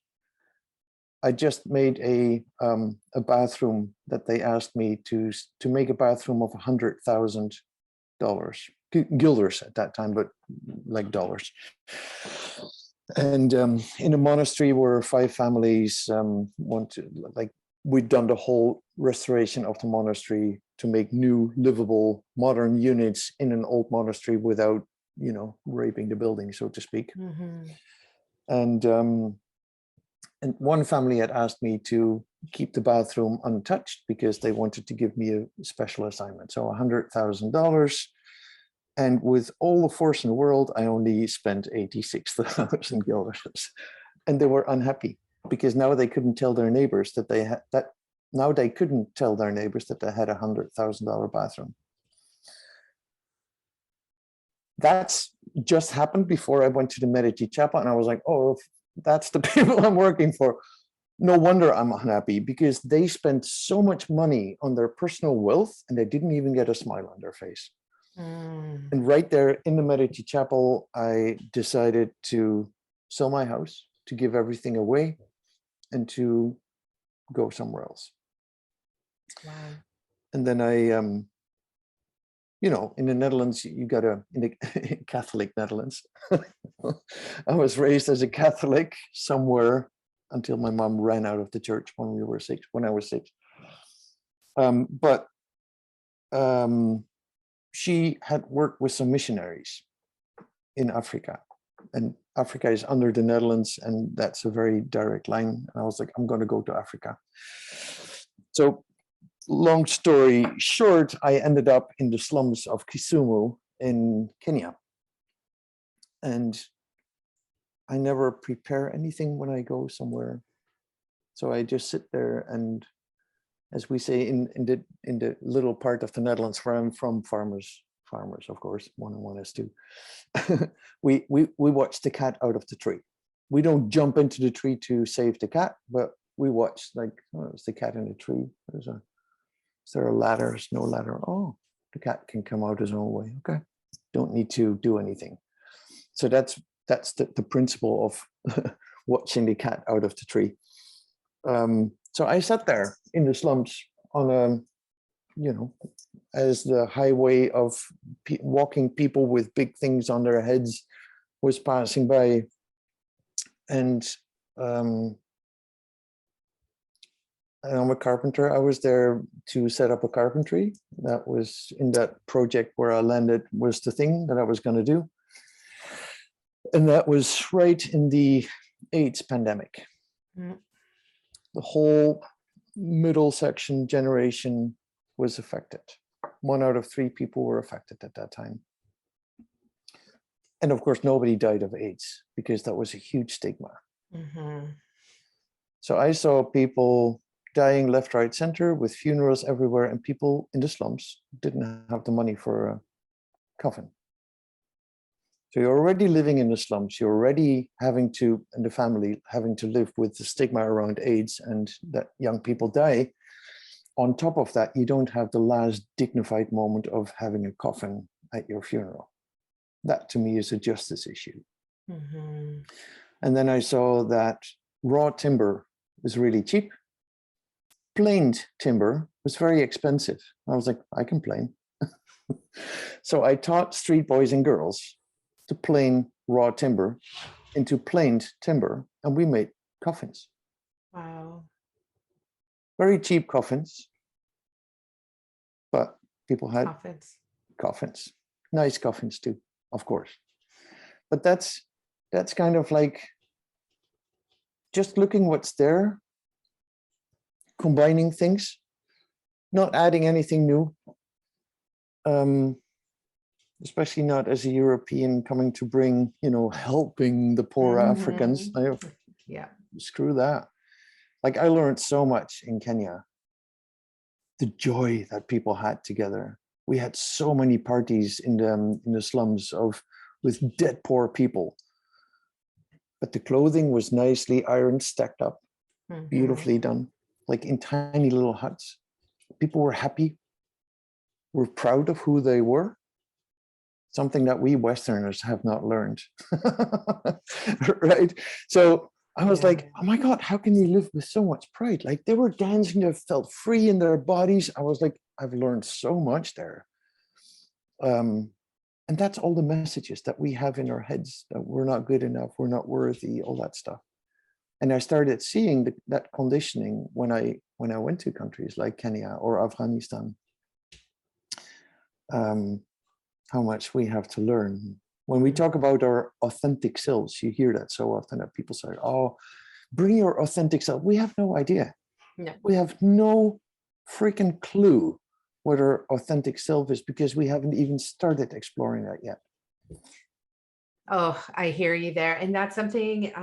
I just made a bathroom that they asked me to make a bathroom of $100,000 guilders at that time, but like dollars. And in a monastery where 5 families we'd done the whole restoration of the monastery to make new livable modern units in an old monastery without, raping the building, so to speak. And one family had asked me to keep the bathroom untouched because they wanted to give me a special assignment. So $100,000. And with all the force in the world, I only spent 86,000 guilders. And they were unhappy because now they couldn't tell their neighbors that they had that. Now they couldn't tell their neighbors that they had $100,000 bathroom. That's just happened before I went to the Medici Chapel. And I was like, oh, that's the people I'm working for. No wonder I'm unhappy, because they spent so much money on their personal wealth and they didn't even get a smile on their face. And right there in the Medici Chapel, I decided to sell my house, to give everything away, and to go somewhere else. Wow. And then I, in the Netherlands, in the Catholic Netherlands, I was raised as a Catholic somewhere until my mom ran out of the church when I was 6. But she had worked with some missionaries in Africa, and Africa is under the Netherlands, and that's a very direct line. And I was like, I'm going to go to Africa. So long story short, I ended up in the slums of Kisumu in Kenya. And I never prepare anything when I go somewhere. So I just sit there, and as we say in the little part of the Netherlands where I'm from, farmers, of course, 1 and 1 is 2. we watch the cat out of the tree. We don't jump into the tree to save the cat, but we watch, like, oh, it's the cat in the tree. Is there a ladder? There's no ladder. Oh, the cat can come out his own way. Okay, don't need to do anything. So that's the principle of watching the cat out of the tree. So I sat there in the slums on as the highway of walking people with big things on their heads was passing by. And I'm a carpenter. I was there to set up a carpentry. That was in that project where I landed, was the thing that I was going to do. And that was right in the AIDS pandemic. The whole middle section generation was affected. 1 out of 3 people were affected at that time. And of course, nobody died of AIDS because that was a huge stigma. So I saw people dying left, right, center with funerals everywhere, and people in the slums didn't have the money for a coffin. So you're already living in the slums. You're already and the family having to live with the stigma around AIDS and that young people die. On top of that, you don't have the last dignified moment of having a coffin at your funeral. That to me is a justice issue. And then I saw that raw timber was really cheap. Planed timber was very expensive. I was like, I can plane. So I taught street boys and girls to plane raw timber into planed timber, and we made coffins. Wow. Very cheap coffins, but people had coffins. Nice coffins too, of course. But that's kind of like just looking what's there, combining things, not adding anything new. Especially not as a European coming to bring, helping the poor Africans. Yeah. Screw that. Like I learned so much in Kenya, the joy that people had together. We had so many parties in the slums with dead poor people, but the clothing was nicely ironed, stacked up, beautifully done, like in tiny little huts. People were happy, were proud of who they were, something that we Westerners have not learned. Right? So I was like, oh my God, how can you live with so much pride? Like they were dancing, they felt free in their bodies. I was like, I've learned so much there. And that's all the messages that we have in our heads, that we're not good enough, we're not worthy, all that stuff. And I started seeing that conditioning when I went to countries like Kenya or Afghanistan. How much we have to learn. When we talk about our authentic selves, you hear that so often that people say, oh, bring your authentic self. We have no idea. No. We have no freaking clue what our authentic self is because we haven't even started exploring that yet. Oh, I hear you there. And that's something,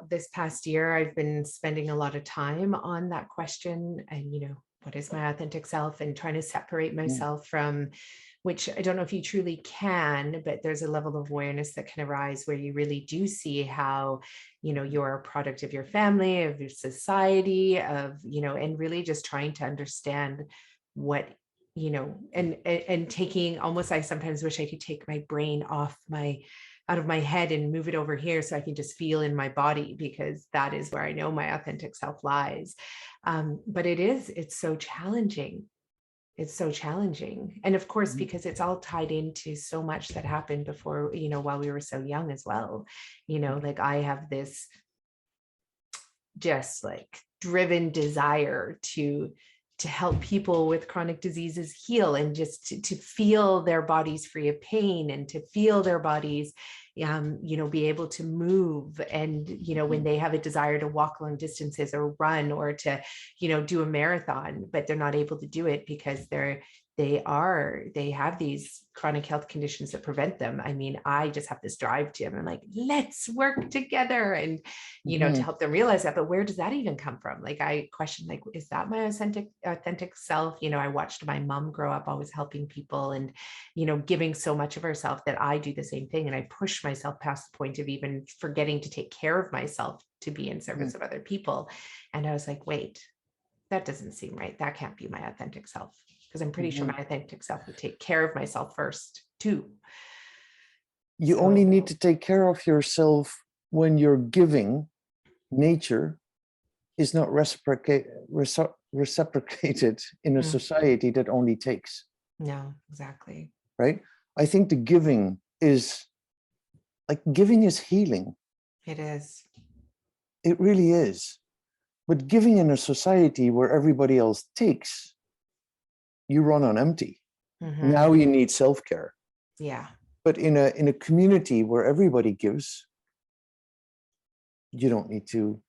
this past year, I've been spending a lot of time on that question and, what is my authentic self, and trying to separate myself from, which I don't know if you truly can, but there's a level of awareness that can arise where you really do see how, you're a product of your family, of your society, and really just trying to understand what, and taking almost, I sometimes wish I could take my brain out of my head and move it over here so I can just feel in my body, because that is where I know my authentic self lies. But it's so challenging. It's so challenging. And of course, because it's all tied into so much that happened before, while we were so young as well. Like I have this just like driven desire to help people with chronic diseases heal, and just to feel their bodies free of pain, and to feel their bodies, be able to move. And, when they have a desire to walk long distances or run or to, do a marathon, but they're not able to do it because they have these chronic health conditions that prevent them. I mean, I just have this drive to them. I'm like, let's work together and, to help them realize that. But where does that even come from? Like, I question, like, is that my authentic self? I watched my mom grow up always helping people and, giving so much of herself that I do the same thing. And I push myself past the point of even forgetting to take care of myself to be in service of other people. And I was like, wait, that doesn't seem right. That can't be my authentic self. Because I'm pretty sure my authentic self would take care of myself first too. You only need to take care of yourself when you're giving. Nature is not reciprocated in a society that only takes. No, exactly. Right? I think the giving is healing. It is. It really is. But giving in a society where everybody else takes, you run on empty. Now you need self-care. Yeah. But in a community where everybody gives, you don't need to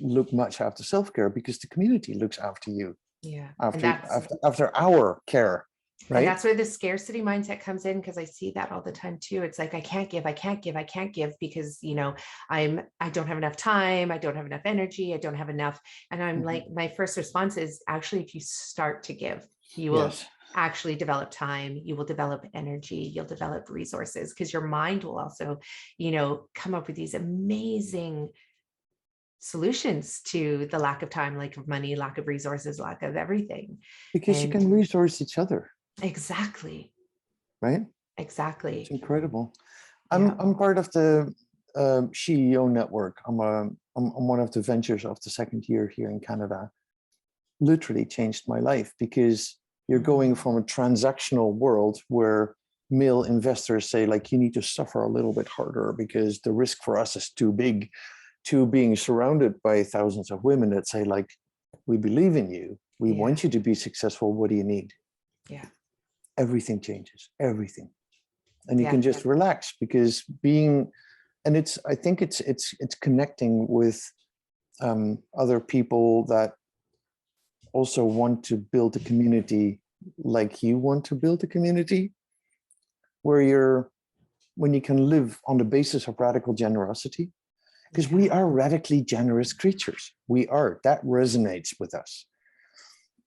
look much after self-care because the community looks after you. Yeah. After our care. Right. And that's where the scarcity mindset comes in, because I see that all the time too. It's like, I can't give because, I don't have enough time. I don't have enough energy. I don't have enough. And I'm like, my first response is actually, if you start to give, you will actually develop time, you will develop energy, you'll develop resources, because your mind will also, come up with these amazing solutions to the lack of time, lack of money, lack of resources, lack of everything. Because you can resource each other. Exactly. Right? Exactly. It's incredible. I'm part of the CEO network. I'm one of the ventures of the second year here in Canada. Literally changed my life, because you're going from a transactional world where male investors say, like, you need to suffer a little bit harder because the risk for us is too big, to being surrounded by thousands of women that say, like, we believe in you. We want you to be successful. What do you need? Yeah. Everything changes, everything. And you can just relax, because I think it's connecting with other people that also want to build a community like you want to build a community, when you can live on the basis of radical generosity, because we are radically generous creatures. We are. That resonates with us.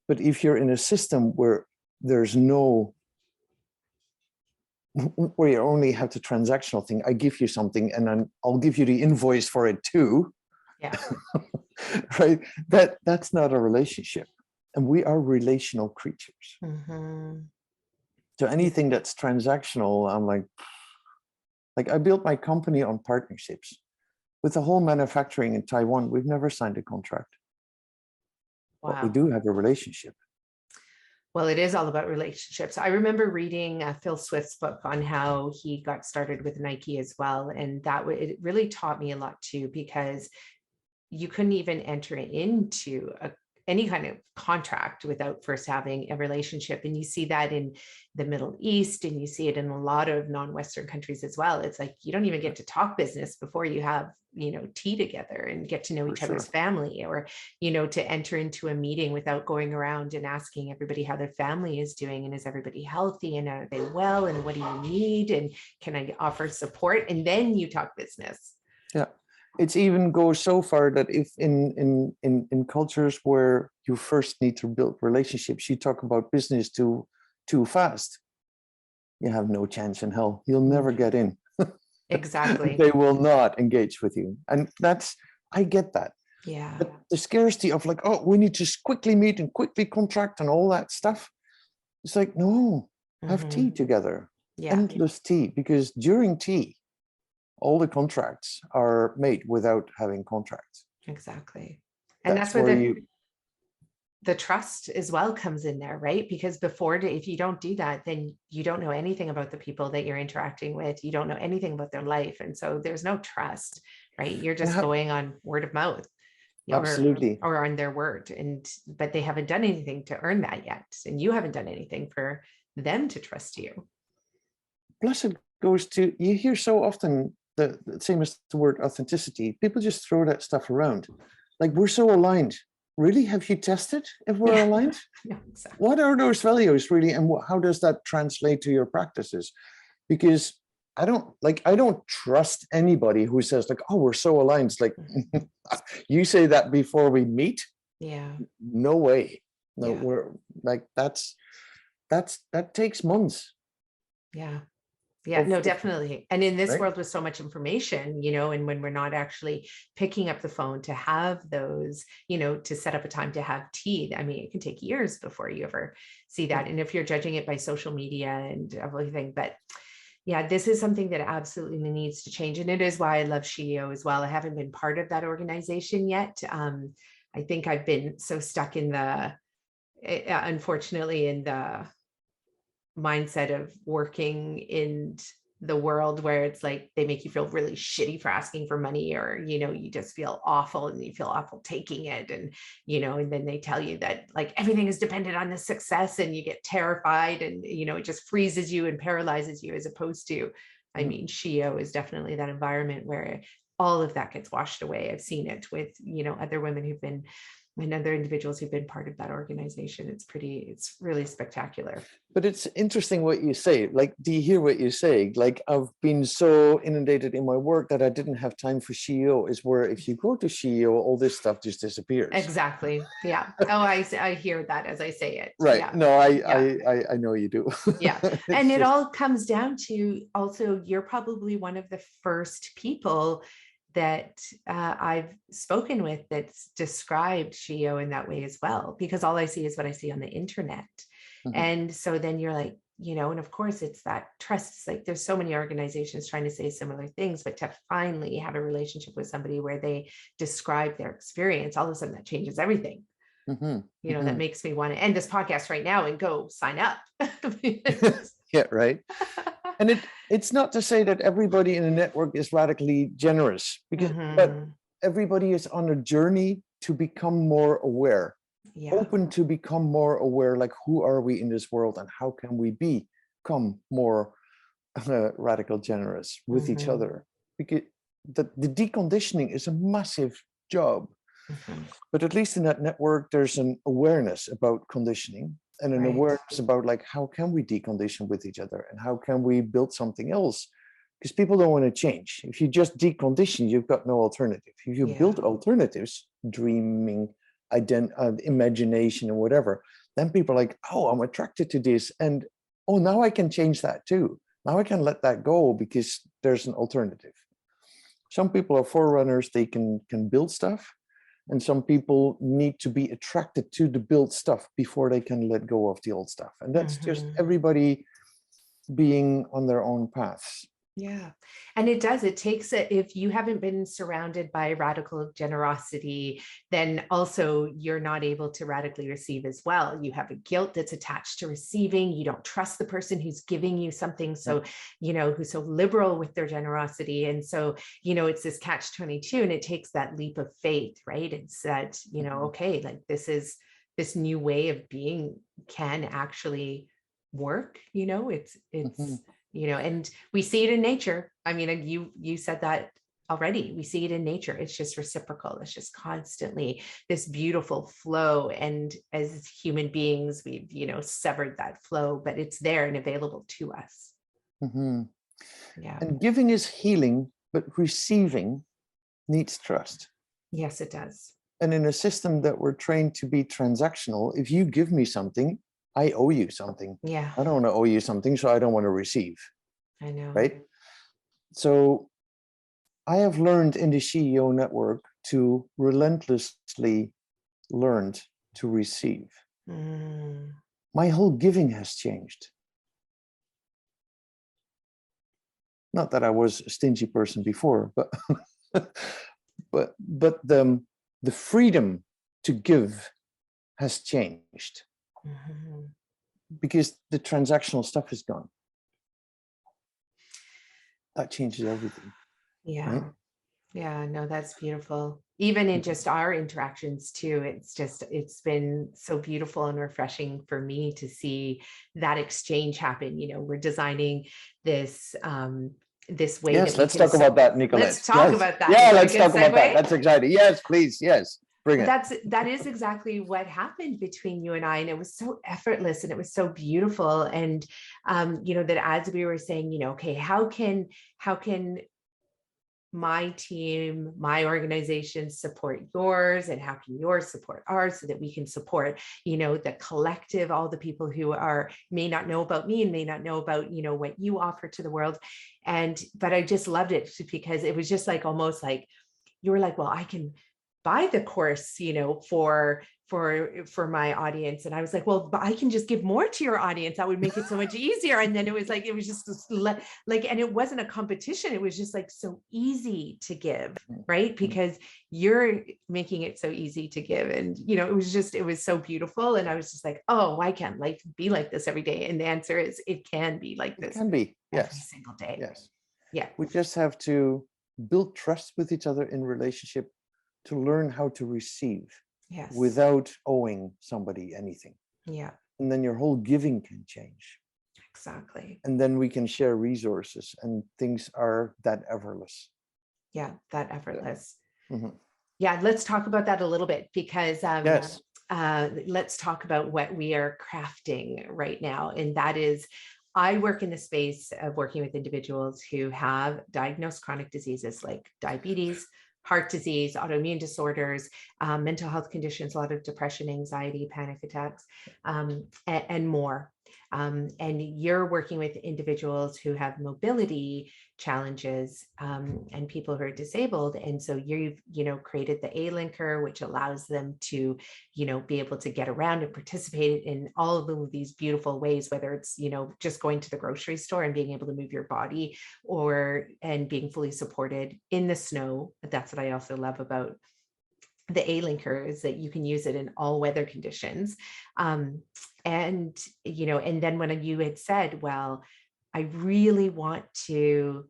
But if you're in a system where there's no, where you only have the transactional thing, I give you something and then I'll give you the invoice for it too. Yeah. Right? That's not a relationship. And we are relational creatures. So anything that's transactional, I'm like I built my company on partnerships. With the whole manufacturing in Taiwan, we've never signed a contract. Wow. But we do have a relationship. Well, it is all about relationships. I remember reading Phil Swift's book on how he got started with Nike as well. And it really taught me a lot too, because you couldn't even enter into any kind of contract without first having a relationship. And you see that in the Middle East, and you see it in a lot of non-Western countries as well. It's like, you don't even get to talk business before you have, tea together and get to know each other's family, or, to enter into a meeting without going around and asking everybody how their family is doing, and is everybody healthy, and are they well, and what do you need, and can I offer support? And then you talk business. Yeah. It's even goes so far that if in cultures where you first need to build relationships, you talk about business too fast, you have no chance in hell. You'll never get in. Exactly. They will not engage with you. And I get that. Yeah. But the scarcity of like, oh, we need to quickly meet and quickly contract and all that stuff. It's like, no, have tea together. Yeah. Endless tea, because during tea, all the contracts are made without having contracts. Exactly. And that's where the trust as well comes in there, right? Because if you don't do that, then you don't know anything about the people that you're interacting with. You don't know anything about their life. And so there's no trust, right? You're just going on word of mouth. Absolutely. Or on their word. But they haven't done anything to earn that yet. And you haven't done anything for them to trust you. Plus it goes to, you hear so often the same as the word authenticity. People just throw that stuff around. Like, we're so aligned. Really? Have you tested if we're aligned? Yeah, exactly. What are those values really? And how does that translate to your practices? Because I don't trust anybody who says like, oh, we're so aligned. It's like, you say that before we meet? Yeah. No way. No, Yeah. we're like, that takes months. Yeah. Yeah, no, definitely. And in this world with so much information, and when we're not actually picking up the phone to have those, to set up a time to have tea, I mean, it can take years before you ever see that. And if you're judging it by social media and everything, but yeah, this is something that absolutely needs to change. And it is why I love SheEO as well. I haven't been part of that organization yet. I think I've been so stuck unfortunately, in the mindset of working in the world where it's like they make you feel really shitty for asking for money, or you just feel awful and you feel awful taking it, and and then they tell you that like everything is dependent on the success, and you get terrified, and it just freezes you and paralyzes you, as opposed to I mean, SheEO is definitely that environment where all of that gets washed away. I've seen it with other women who've been and other individuals who've been part of that organization. It's really spectacular. But it's interesting what you say. Like, do you hear what you say? Like, I've been so inundated in my work that I didn't have time for SheEO, is where if you go to SheEO, all this stuff just disappears. Exactly. Yeah. Oh, I hear that as I say it. Right. Yeah. No, I know you do. Yeah. And it all comes down to also, you're probably one of the first people that I've spoken with that's described SheEO in that way as well, because all I see is what I see on the internet. And so then you're like, and of course it's that trust. It's like, there's so many organizations trying to say similar things, but to finally have a relationship with somebody where they describe their experience, all of a sudden that changes everything. That makes me want to end this podcast right now and go sign up. Yeah, right. And it's not to say that everybody in the network is radically generous, because but everybody is on a journey to become more aware, open to become more aware, like, who are we in this world and how can we become more radical generous with each other? Because the deconditioning is a massive job. But at least in that network, there's an awareness about conditioning, and an awareness about like, how can we decondition with each other, and how can we build something else because people don't want to change. If you just decondition, you've got no alternative. If you build alternatives, dreaming, imagination, and whatever, then people are like, oh, I'm attracted to this, and oh, now I can change that too. Now I can let that go because there's an alternative. Some people are forerunners; they can build stuff, and some people need to be attracted to the built stuff before they can let go of the old stuff. And that's just everybody being on their own paths. Yeah. And it takes it, if you haven't been surrounded by radical generosity, then also you're not able to radically receive as well. You have a guilt that's attached to receiving. You don't trust the person who's giving you something. So, who's so liberal with their generosity. And so, it's this catch-22, and it takes that leap of faith, right? It's that, okay, like this new way of being can actually work, it's and we see it in nature. I mean, you said that already. We see it in nature. It's just reciprocal. It's just constantly this beautiful flow. And as human beings, we've, severed that flow, but it's there and available to us. Yeah. And giving is healing, but receiving needs trust. Yes, it does. And in a system that we're trained to be transactional, if you give me something, I owe you something. Yeah. I don't want to owe you something, so I don't want to receive. I know. Right? So I have learned in the CEO network to relentlessly learn to receive. My whole giving has changed. Not that I was a stingy person before, but but the freedom to give has changed. Because the transactional stuff is gone. That changes everything. Yeah. Right? Yeah, no, that's beautiful. Even in just our interactions too, it's been so beautiful and refreshing for me to see that exchange happen. We're designing this this way. Yes, that let's talk about that, Nicolette. Let's talk about that. Yeah, let's talk about that. That's exciting. Yes, please. Yes. That is exactly what happened between you and I, and it was so effortless and it was so beautiful. And that as we were saying, okay, how can my team, my organization support yours, and how can yours support ours, so that we can support, the collective, all the people who may not know about me and may not know about, what you offer to the world. But I just loved it because it was just like, almost like you were like, well, I can buy the course, for my audience. And I was like, well, but I can just give more to your audience. That would make it so much easier. And then it was just like, and it wasn't a competition. It was just like so easy to give, right? Because you're making it so easy to give. And, it was so beautiful. And I was just like, oh, why can't life be like this every day? And the answer is it can be like this. It can be. Yes. Every single day. Yes. Yeah. We just have to build trust with each other in relationship to learn how to receive. Yes. Without owing somebody anything. Yeah. And then your whole giving can change. Exactly. And then we can share resources and things are that effortless. Yeah, that effortless. Mm-hmm. Yeah, let's talk about that a little bit because yes. Let's talk about what we are crafting right now. And that is, I work in the space of working with individuals who have diagnosed chronic diseases like diabetes, heart disease, autoimmune disorders, mental health conditions, a lot of depression, anxiety, panic attacks, and more. And you're working with individuals who have mobility challenges and people who are disabled. And so you've, created the Alinker, which allows them to, be able to get around and participate in all of these beautiful ways, whether it's, just going to the grocery store and being able to move your body and being fully supported in the snow. That's what I also love about the Alinker, is that you can use it in all weather conditions. And then when you had said, well, I really want to,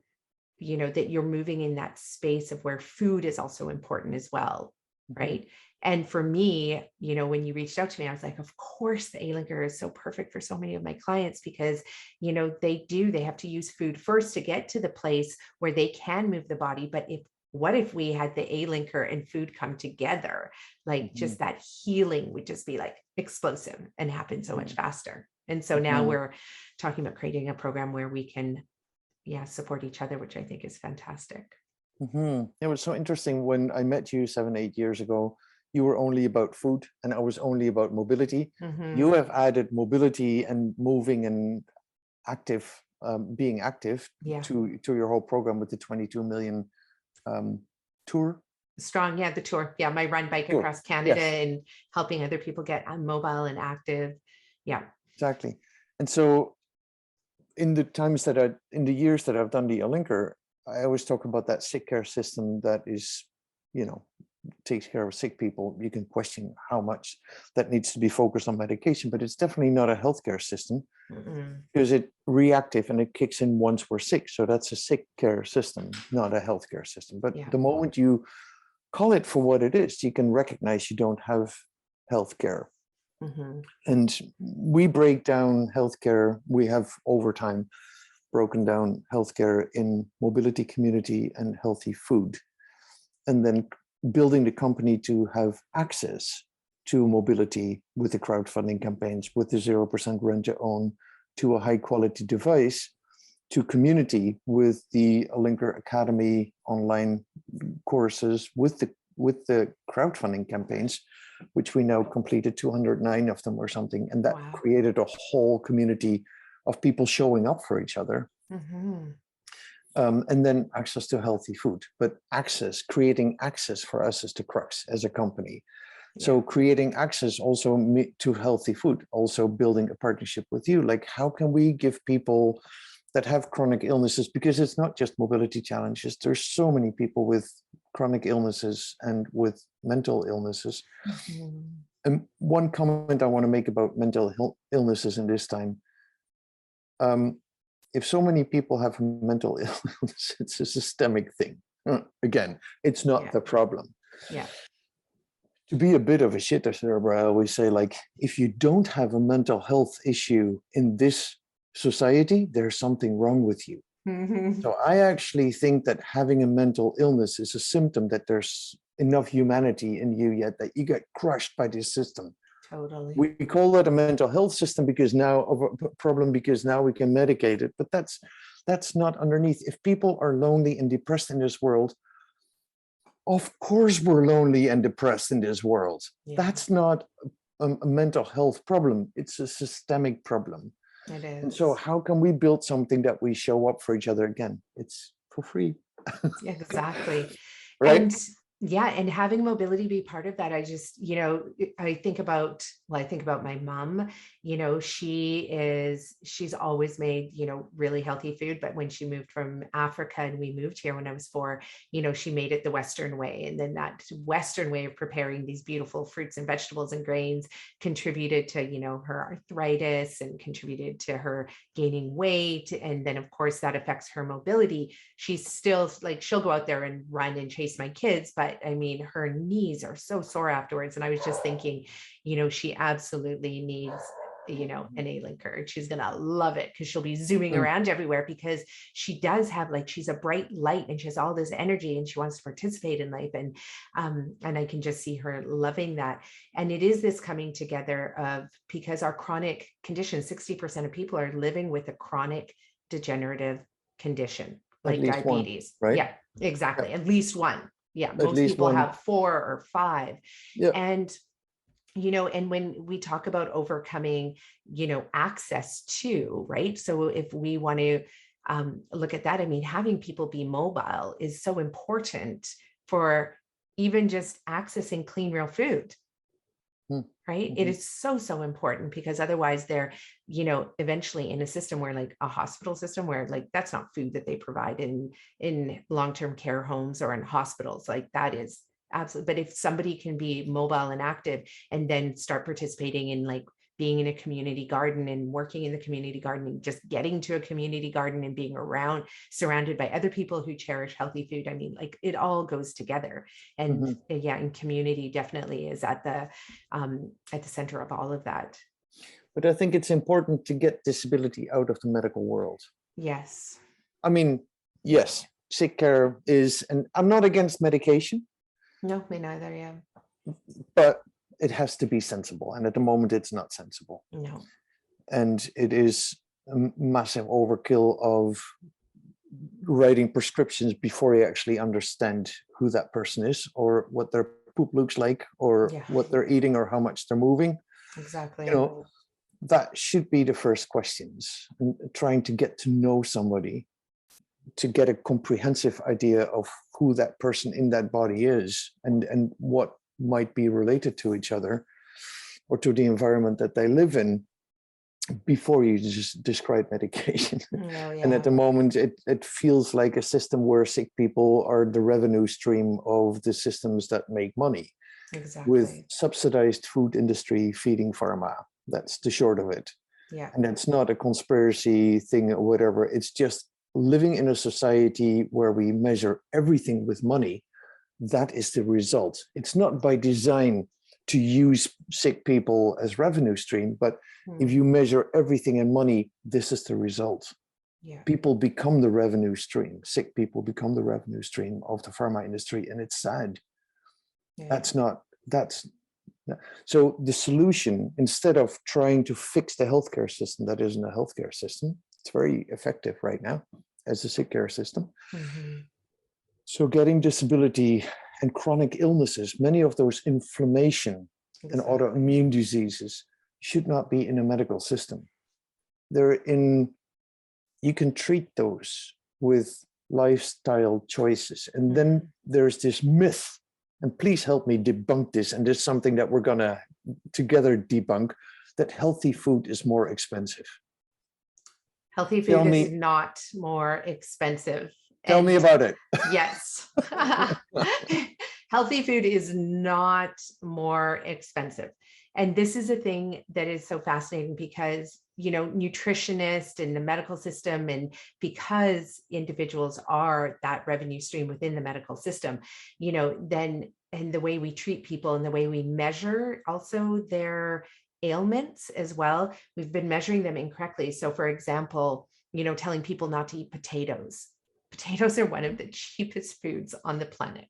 that you're moving in that space of where food is also important as well. Right. And for me, when you reached out to me, I was like, of course, the Alinker is so perfect for so many of my clients because, they have to use food first to get to the place where they can move the body. But what if we had the Alinker and food come together? Like just that healing would just be like explosive and happen so much faster. And so now we're talking about creating a program where we can support each other, which I think is fantastic. It was so interesting when I met you 7, 8 years ago. You were only about food and I was only about mobility. You have added mobility and moving and active, being active to your whole program with the 22 million tour. Strong, the tour. My run bike across Canada and helping other people get mobile and active. Exactly. And so in the years that I've done the Alinker, I always talk about that sick care system that is, takes care of sick people. You can question how much that needs to be focused on medication, but it's definitely not a healthcare system because it's reactive and it kicks in once we're sick. So that's a sick care system, not a healthcare system. But the moment you call it for what it is, you can recognize you don't have healthcare. And we break down healthcare. We have over time broken down healthcare in mobility, community, and healthy food. And then building the company to have access to mobility with the crowdfunding campaigns, with the 0% rent to own, to a high quality device, to community with the Alinker Academy online courses, with the crowdfunding campaigns, which we now completed 209 of them or something. And that created a whole community of people showing up for each other. And then access to healthy food, but creating access for us is the crux as a company. So creating access also to healthy food, also building a partnership with you. Like, how can we give people that have chronic illnesses, because it's not just mobility challenges, there's so many people with chronic illnesses and with mental illnesses. And one comment I want to make about mental illnesses in this time, if so many people have mental illness, it's a systemic thing. Again, it's not the problem. To be a bit of a shitter, I always say, like, if you don't have a mental health issue in this society, there's something wrong with you. So I actually think that having a mental illness is a symptom that there's enough humanity in you yet that you get crushed by this system. Totally. We call that a mental health system because now we can medicate it, but that's not underneath. If people are lonely and depressed in this world, of course we're lonely and depressed in this world. That's not a mental health problem. It's a systemic problem. It is. And so how can we build something that we show up for each other again? It's for free. Exactly. Right. And having mobility be part of that. I just, I think about my mom, she's always made, really healthy food. But when she moved from Africa and we moved here when I was 4, she made it the Western way. And then that Western way of preparing these beautiful fruits and vegetables and grains contributed to, her arthritis and contributed to her gaining weight. And then of course that affects her mobility. She's still like, she'll go out there and run and chase my kids, but I mean, her knees are so sore afterwards. And I was just thinking, she absolutely needs, an Alinker. She's going to love it because she'll be zooming around everywhere, because she does have, like, she's a bright light and she has all this energy and she wants to participate in life. And I can just see her loving that. And it is this coming together of, because our chronic condition, 60% of people are living with a chronic degenerative condition, like diabetes. One, right? Yeah, exactly. At least one. Yeah, most people have 4 or 5. And and when we talk about overcoming, access to, right? So if we want to look at that, I mean, having people be mobile is so important for even just accessing clean, real food. Right. It is so important, because otherwise they're, eventually in a system where, like a hospital system where, like, that's not food that they provide in long-term care homes or in hospitals. Like, that is absolutely. But if somebody can be mobile and active and then start participating in, like, being in a community garden and working in the community garden and just getting to a community garden and being surrounded by other people who cherish healthy food. I mean, like, it all goes together. And and community definitely is at the center of all of that. But I think it's important to get disability out of the medical world. Yes. I mean, yes, sick care is, and I'm not against medication. No, me neither, yeah. But it has to be sensible. And at the moment, it's not sensible. No. And it is a massive overkill of writing prescriptions before you actually understand who that person is, or what their poop looks like, or what they're eating, or how much they're moving. Exactly. You know, that should be the first questions, and trying to get to know somebody, to get a comprehensive idea of who that person in that body is, and what might be related to each other or to the environment that they live in, before you just prescribe medication. And at the moment, it feels like a system where sick people are the revenue stream of the systems that make money. Exactly. With subsidized food industry feeding pharma. That's the short of it. Yeah. And that's not a conspiracy thing or whatever. It's just living in a society where we measure everything with money. That is the result. It's not by design to use sick people as revenue stream, but if you measure everything in money, this is the result. Yeah. People become the revenue stream. Sick people become the revenue stream of the pharma industry, and it's sad. Yeah. So the solution, instead of trying to fix the healthcare system that isn't a healthcare system, it's very effective right now as a sick care system. So getting disability and chronic illnesses, many of those inflammation and autoimmune diseases should not be in a medical system. You can treat those with lifestyle choices. And then there's this myth, and please help me debunk this, and it's something that we're gonna together debunk, that healthy food is more expensive. Healthy food is not more expensive. Tell me about it. Yes. Healthy food is not more expensive. And this is a thing that is so fascinating because, you know, nutritionists and the medical system, and because individuals are that revenue stream within the medical system, you know, then, and the way we treat people and the way we measure also their ailments as well, we've been measuring them incorrectly. So for example, you know, telling people not to eat potatoes. Potatoes are one of the cheapest foods on the planet.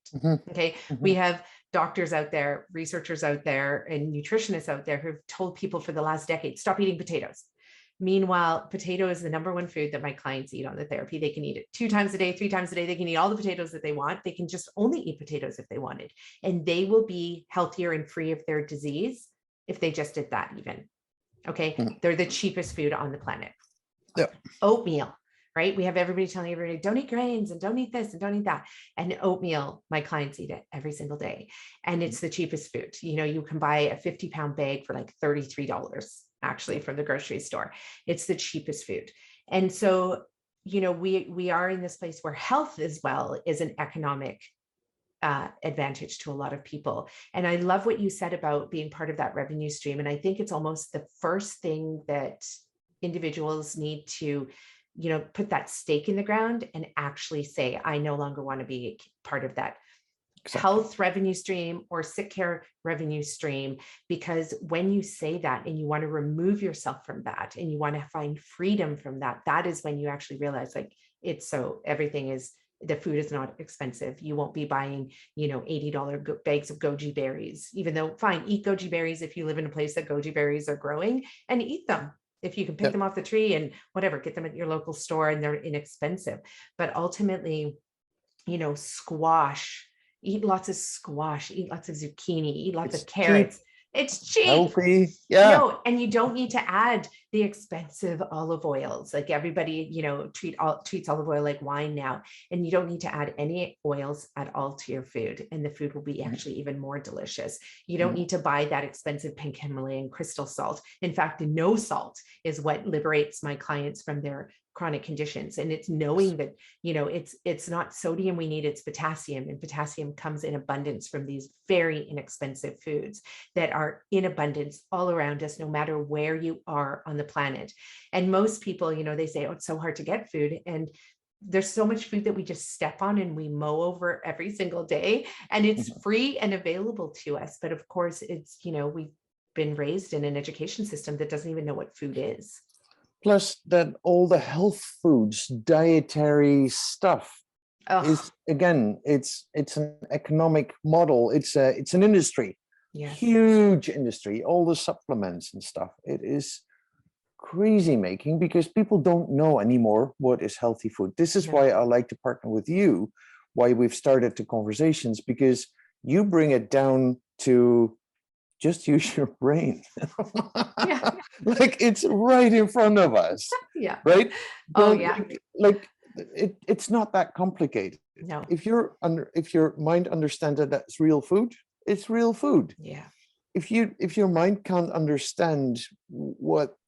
Okay. We have doctors out there, researchers out there, and nutritionists out there who've told people for the last decade, stop eating potatoes. Meanwhile, potato is the #1 food that my clients eat on the therapy. They can eat it 2 times a day, 3 times a day. They can eat all the potatoes that they want. They can just only eat potatoes if they wanted. And they will be healthier and free of their disease if they just did that even. Okay. They're the cheapest food on the planet. Yeah. Oatmeal. Right? We have everybody telling everybody, don't eat grains and don't eat this and don't eat that. And oatmeal, my clients eat it every single day. And it's the cheapest food. You know, you can buy a 50-pound bag for like $33 actually from the grocery store. It's the cheapest food. And so, you know, we are in this place where health as well is an economic advantage to a lot of people. And I love what you said about being part of that revenue stream. And I think it's almost the first thing that individuals need to, you know, put that stake in the ground and actually say, I no longer want to be part of that health revenue stream or sick care revenue stream. Because when you say that and you want to remove yourself from that and you want to find freedom from that, that is when you actually realize like everything is, the food is not expensive. You won't be buying, you know, $80 bags of goji berries, even though fine, eat goji berries if you live in a place that goji berries are growing, and eat them. If you can pick them off the tree and whatever, get them at your local store and they're inexpensive. But ultimately, you know, eat lots of squash, eat lots of zucchini, eat lots of carrots. Cheap. It's cheap. Healthy. Yeah. No, and you don't need to add the expensive olive oils. Like everybody, you know, treats olive oil like wine now. And you don't need to add any oils at all to your food. And the food will be actually even more delicious. You don't need to buy that expensive pink Himalayan crystal salt. In fact, no salt is what liberates my clients from their chronic conditions. And it's knowing that, you know, it's not sodium we need, it's potassium, and potassium comes in abundance from these very inexpensive foods that are in abundance all around us, no matter where you are on the planet. And most people, you know, they say, oh, it's so hard to get food. And there's so much food that we just step on and we mow over every single day, and it's free and available to us. But of course, it's, you know, we've been raised in an education system that doesn't even know what food is. Plus that all the health foods, dietary stuff is, again, it's an economic model. It's an industry, huge industry, all the supplements and stuff. It is crazy making because people don't know anymore what is healthy food. This is why I like to partner with you, why we've started the conversations, because you bring it down to just use your brain. Yeah. Like it's right in front of us. Yeah. Right? Oh, Don't, yeah. like it's not that complicated. No. If your mind understands that that's real food, it's real food. Yeah. If your mind can't understand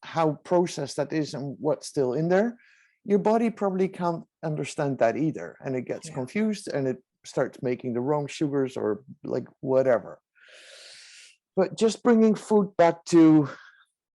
how processed that is and what's still in there, your body probably can't understand that either, and it gets confused and it starts making the wrong sugars or like whatever. But just bringing food back to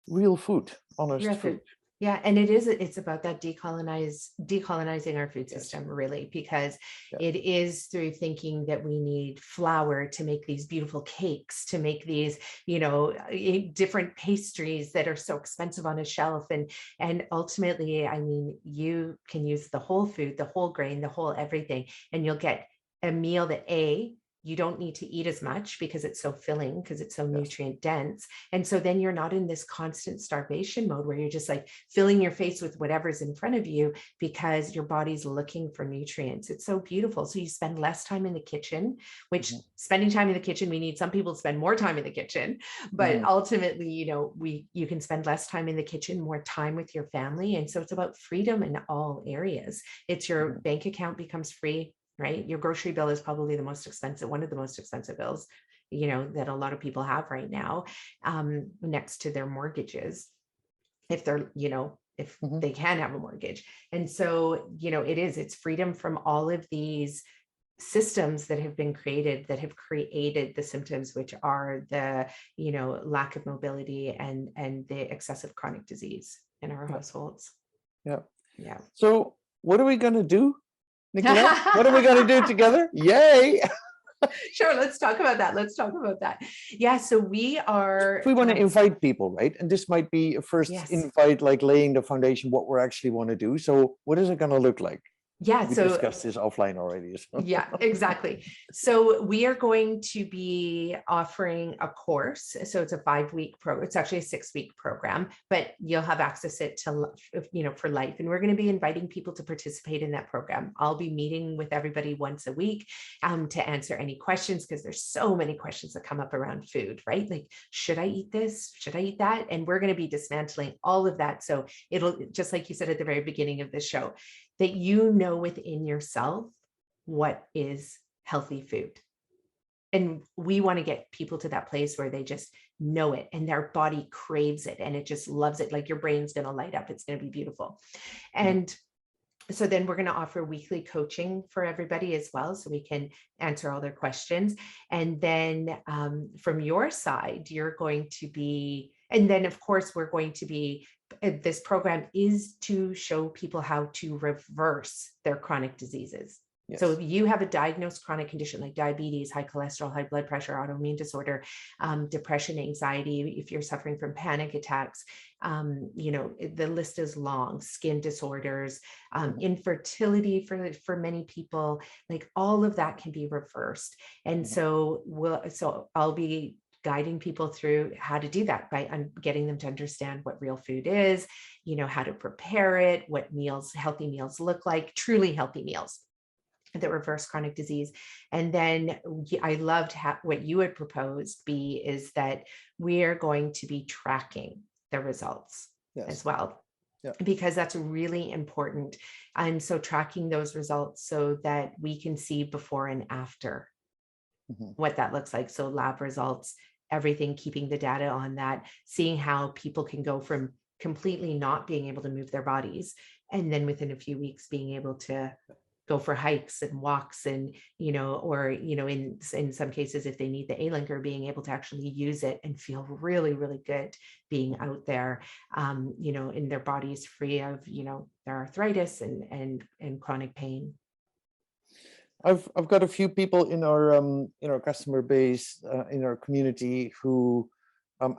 real food, honest food. Yeah, and it's about that decolonizing our food system, really, because it is through thinking that we need flour to make these beautiful cakes, to make these, different pastries that are so expensive on a shelf. And ultimately, I mean, you can use the whole food, the whole grain, the whole everything, and you'll get a meal that you don't need to eat as much because it's so filling, because it's so nutrient dense. And so then you're not in this constant starvation mode where you're just like filling your face with whatever's in front of you because your body's looking for nutrients. It's so beautiful. So you spend less time in the kitchen, which spending time in the kitchen, we need some people to spend more time in the kitchen, but ultimately, you can spend less time in the kitchen, more time with your family. And so it's about freedom in all areas. It's your bank account becomes free. Right? Your grocery bill is probably one of the most expensive bills, that a lot of people have right now, next to their mortgages, if they're, if they can have a mortgage. And so, it's freedom from all of these systems that have been created that have created the symptoms, which are the, lack of mobility and the excessive chronic disease in our households. Yeah. So what are we going to do? Nicolette, what are we going to do together? Yay! Sure, let's talk about that. Yeah, so we are... We want to invite people, right? And this might be a first invite, like laying the foundation, what we actually want to do. So what is it going to look like? Yeah, we discussed this offline already. So. Yeah, exactly. So we are going to be offering a course. So it's a 5-week program. It's actually a 6-week program, but you'll have access to for life. And we're going to be inviting people to participate in that program. I'll be meeting with everybody once a week to answer any questions, because there's so many questions that come up around food, right? Like, should I eat this? Should I eat that? And we're going to be dismantling all of that. So it'll, just like you said at the very beginning of the show, that within yourself what is healthy food. And we want to get people to that place where they just know it and their body craves it and it just loves it. Like your brain's going to light up. It's going to be beautiful. And so then we're going to offer weekly coaching for everybody as well, so we can answer all their questions. And then from your side, you're going to be, and then of course, we're going to be, this program is to show people how to reverse their chronic diseases. Yes. So if you have a diagnosed chronic condition like diabetes, high cholesterol, high blood pressure, autoimmune disorder, depression, anxiety, if you're suffering from panic attacks, the list is long, skin disorders, infertility for many people, like all of that can be reversed. And so I'll be guiding people through how to do that by getting them to understand what real food is, how to prepare it, what healthy meals look like, truly healthy meals that reverse chronic disease. And then I loved what you had proposed, B, is that we are going to be tracking the results as well, because that's really important. And so tracking those results so that we can see before and after what that looks like. So lab results, everything, keeping the data on that, seeing how people can go from completely not being able to move their bodies, and then within a few weeks being able to go for hikes and walks, and in some cases, if they need the Alinker, being able to actually use it and feel really, really good being out there, in their bodies, free of their arthritis and chronic pain. I've got a few people in our customer base, in our community, who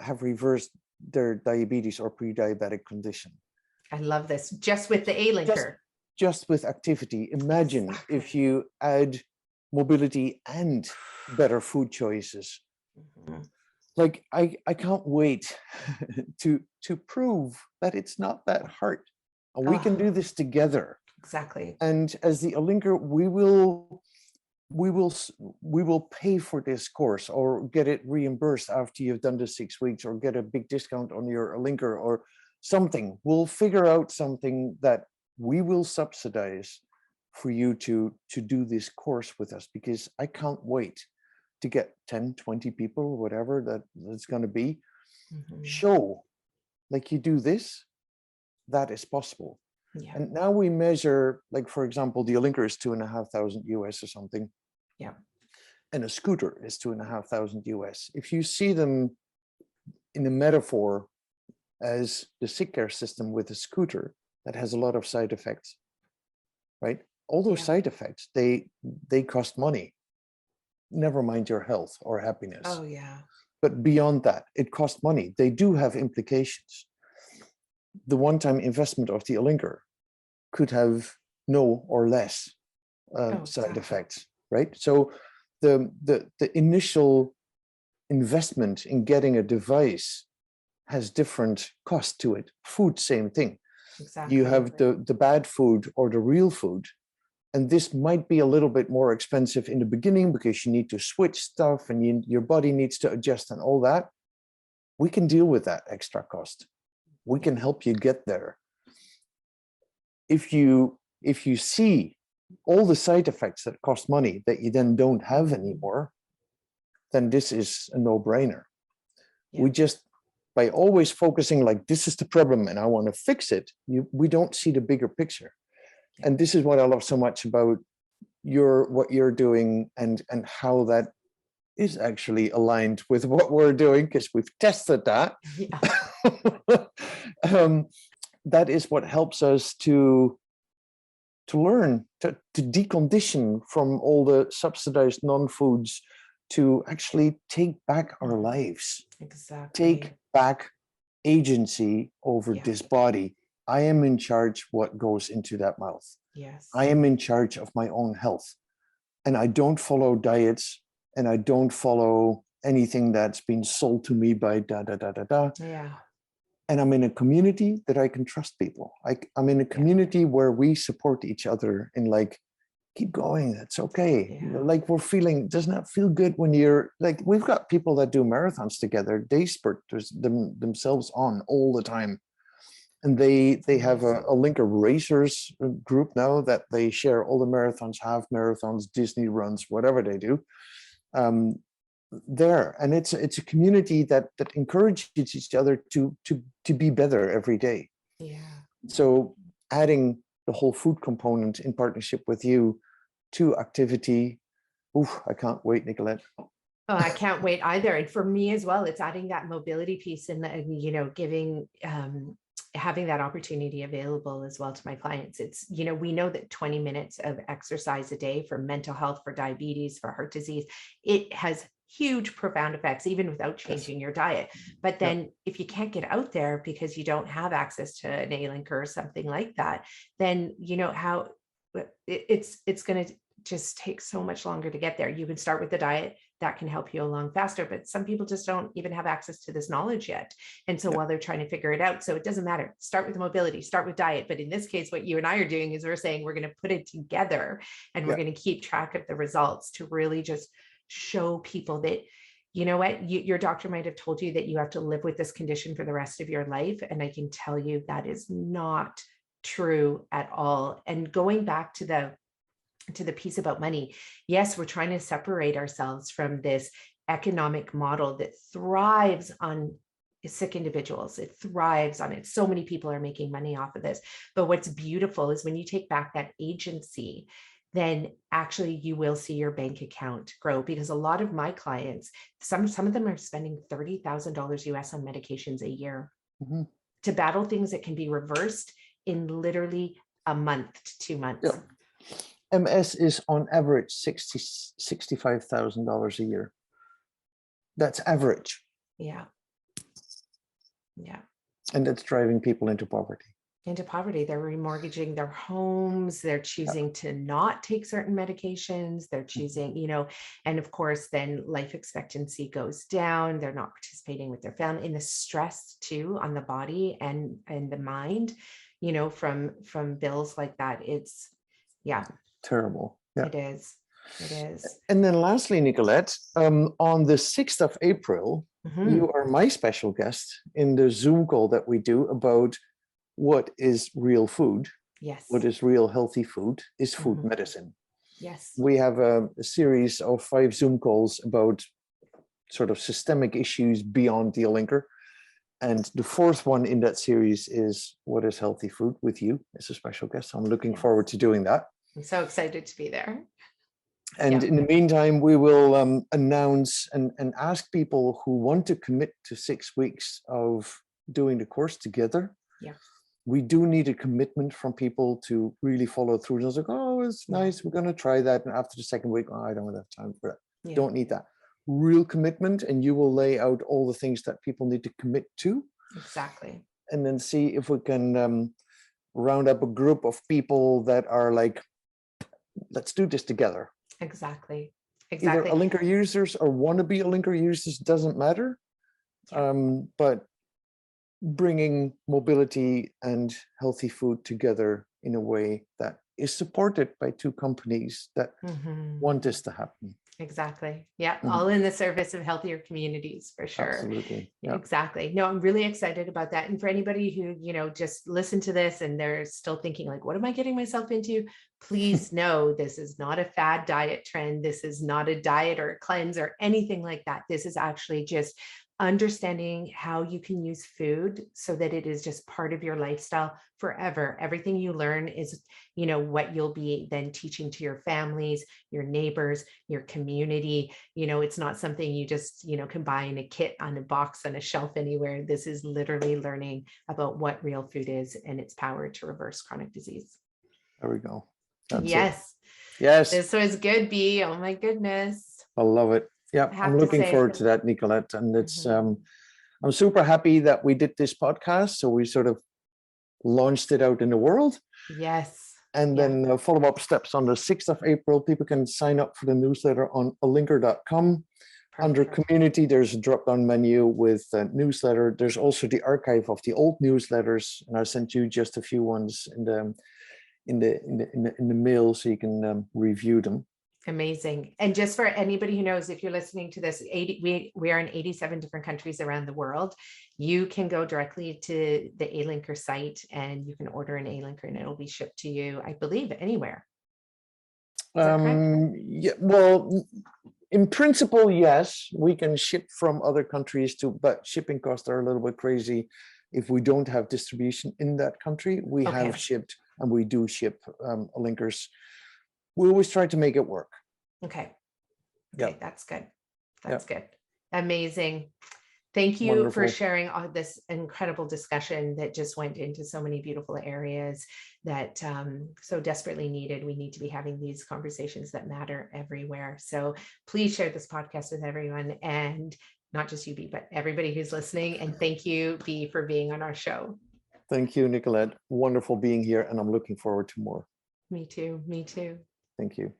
have reversed their diabetes or pre-diabetic condition. I love this, just with the Alinker. Just with activity. Imagine if you add mobility and better food choices. like I can't wait to prove that it's not that hard. And we can do this together. Exactly. And as the Alinker, we will pay for this course or get it reimbursed after you've done the 6 weeks, or get a big discount on your Alinker or something. We'll figure out something that we will subsidize for you to do this course with us, because I can't wait to get 10, 20 people or whatever that's going to be. Show, like, you do this, that is possible. Yeah. And now we measure, like, for example, the Alinker is $2,500 US or something. Yeah. And a scooter is $2,500 US. If you see them in the metaphor as the sick care system with a scooter that has a lot of side effects, right? All those side effects, they cost money. Never mind your health or happiness. Oh, yeah. But beyond that, it costs money. They do have implications. The one-time investment of the Alinker could have no or less side effects, right? So the initial investment in getting a device has different cost to it. Food, same thing. Exactly. You have the bad food or the real food. And this might be a little bit more expensive in the beginning because you need to switch stuff and your body needs to adjust and all that. We can deal with that extra cost. We can help you get there. If you see all the side effects that cost money that you then don't have anymore, then this is a no-brainer. Yeah. We just, by always focusing like, this is the problem and I want to fix it, we don't see the bigger picture. And this is what I love so much about what you're doing and how that is actually aligned with what we're doing, because we've tested that. Yeah. That is what helps us to learn, to decondition from all the subsidized non-foods, to actually take back our lives. Exactly. Take back agency over this body. I am in charge what goes into that mouth. Yes. I am in charge of my own health. And I don't follow diets, and I don't follow anything that's been sold to me by da-da-da-da-da. Yeah. And I'm in a community that I can trust people. I'm in a community where we support each other and like, keep going, that's okay. Yeah. Like, we're feeling, doesn't that feel good when you're like, we've got people that do marathons together. They spurt themselves on all the time. And they have a Alinker Racers group now that they share all the marathons, half marathons, Disney runs, whatever they do. There, and it's a community that encourages each other to be better every day. Yeah. So adding the whole food component in partnership with you to activity, I can't wait, Nicolette. Oh, I can't wait either. And for me as well, it's adding that mobility piece and giving having that opportunity available as well to my clients. It's, we know that 20 minutes of exercise a day for mental health, for diabetes, for heart disease, it has huge, profound effects, even without changing your diet. But then if you can't get out there because you don't have access to an Alinker or something like that, then how it's going to just take so much longer to get there. You can start with the diet that can help you along faster, but some people just don't even have access to this knowledge yet. And so while they're trying to figure it out, so it doesn't matter, start with mobility, start with diet. But in this case, what you and I are doing is we're saying we're going to put it together and we're going to keep track of the results to really just show people that, your doctor might have told you that you have to live with this condition for the rest of your life. And I can tell you that is not true at all. And going back to the piece about money, yes, we're trying to separate ourselves from this economic model that thrives on sick individuals. It thrives on it. So many people are making money off of this. But what's beautiful is when you take back that agency, then actually you will see your bank account grow, because a lot of my clients, some of them are spending $30,000 US on medications a year to battle things that can be reversed in literally a month to 2 months. Yeah. MS is on average $65,000 a year. That's average. Yeah. Yeah. And that's driving people into poverty. into poverty. They're remortgaging their homes. They're choosing to not take certain medications. They're choosing, and of course, then life expectancy goes down. They're not participating with their family, in the stress too on the body and the mind, from bills like that. It's, Terrible. Yeah. It is. It is. And then lastly, Nicolette, on the 6th of April, you are my special guest in the Zoom call that we do about what is real food. Yes. What is real healthy food? Is food medicine? Yes. We have a series of 5 Zoom calls about sort of systemic issues beyond the Alinker. And the 4th one in that series is what is healthy food, with you as a special guest. I'm looking forward to doing that. I'm so excited to be there. And in the meantime, we will announce and ask people who want to commit to 6 weeks of doing the course together. Yeah. We do need a commitment from people to really follow through. And I was like, oh, it's nice. We're going to try that. And after the 2nd week, I don't have time for that. Don't need that. Real commitment. And you will lay out all the things that people need to commit to. Exactly. And then see if we can round up a group of people that are like, let's do this together. Exactly. Either Alinker users or wannabe Alinker users, doesn't matter. But bringing mobility and healthy food together in a way that is supported by 2 companies that want this to happen. Exactly. Yeah. All in the service of healthier communities, for sure. Absolutely. Yeah. Exactly. No, I'm really excited about that. And for anybody who, just listen to this and they're still thinking like, what am I getting myself into? Please know this is not a fad diet trend. This is not a diet or a cleanse or anything like that. This is actually just understanding how you can use food so that it is just part of your lifestyle forever. Everything you learn is, what you'll be then teaching to your families, your neighbors, your community. It's not something you just, can buy in a kit on a box on a shelf anywhere. This is literally learning about what real food is and its power to reverse chronic disease. There we go. That's yes. It. Yes. This was good, BE. Oh my goodness. I love it. Yeah, I'm looking forward to that, Nicolette. And it's I'm super happy that we did this podcast. So we sort of launched it out in the world. Yes. And then follow-up steps on the 6th of April. People can sign up for the newsletter on alinker.com. Under community, there's a drop-down menu with a newsletter. There's also the archive of the old newsletters. And I sent you just a few ones in the mail so you can review them. Amazing. And just for anybody who knows, if you're listening to this, we are in 87 different countries around the world. You can go directly to the Alinker site and you can order an Alinker and it'll be shipped to you, I believe, anywhere. Yeah, well, in principle, yes, we can ship from other countries too, but shipping costs are a little bit crazy if we don't have distribution in that country. We have shipped and we do ship Alinkers. We always try to make it work. Okay. That's good. That's good. Amazing. Thank you for sharing all this incredible discussion that just went into so many beautiful areas that so desperately needed. We need to be having these conversations that matter everywhere. So please share this podcast with everyone, and not just you, B, but everybody who's listening. And thank you, B, for being on our show. Thank you, Nicolette. Wonderful being here, and I'm looking forward to more. Me too. Me too. Thank you.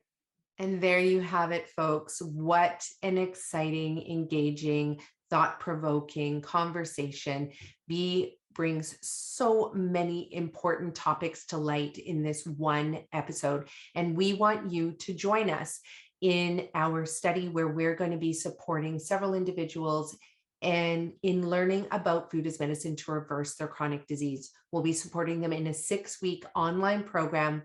And there you have it, folks. What an exciting, engaging, thought-provoking conversation. B brings so many important topics to light in this one episode. And we want you to join us in our study where we're going to be supporting several individuals and in learning about food as medicine to reverse their chronic disease. We'll be supporting them in a 6-week online program.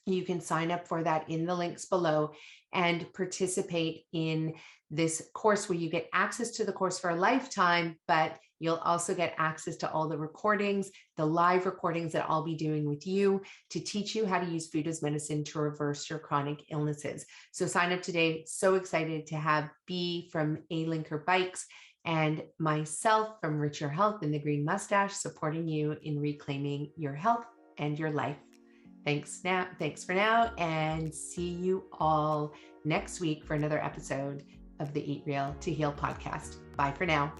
You can sign up for that in the links below and participate in this course where you get access to the course for a lifetime, but you'll also get access to all the recordings, the live recordings that I'll be doing with you to teach you how to use food as medicine to reverse your chronic illnesses. So sign up today. So excited to have B from Alinker Bikes and myself from Richer Health and the Green Mustache supporting you in reclaiming your health and your life. Thanks for now, and see you all next week for another episode of the Eat Real to Heal podcast. Bye for now.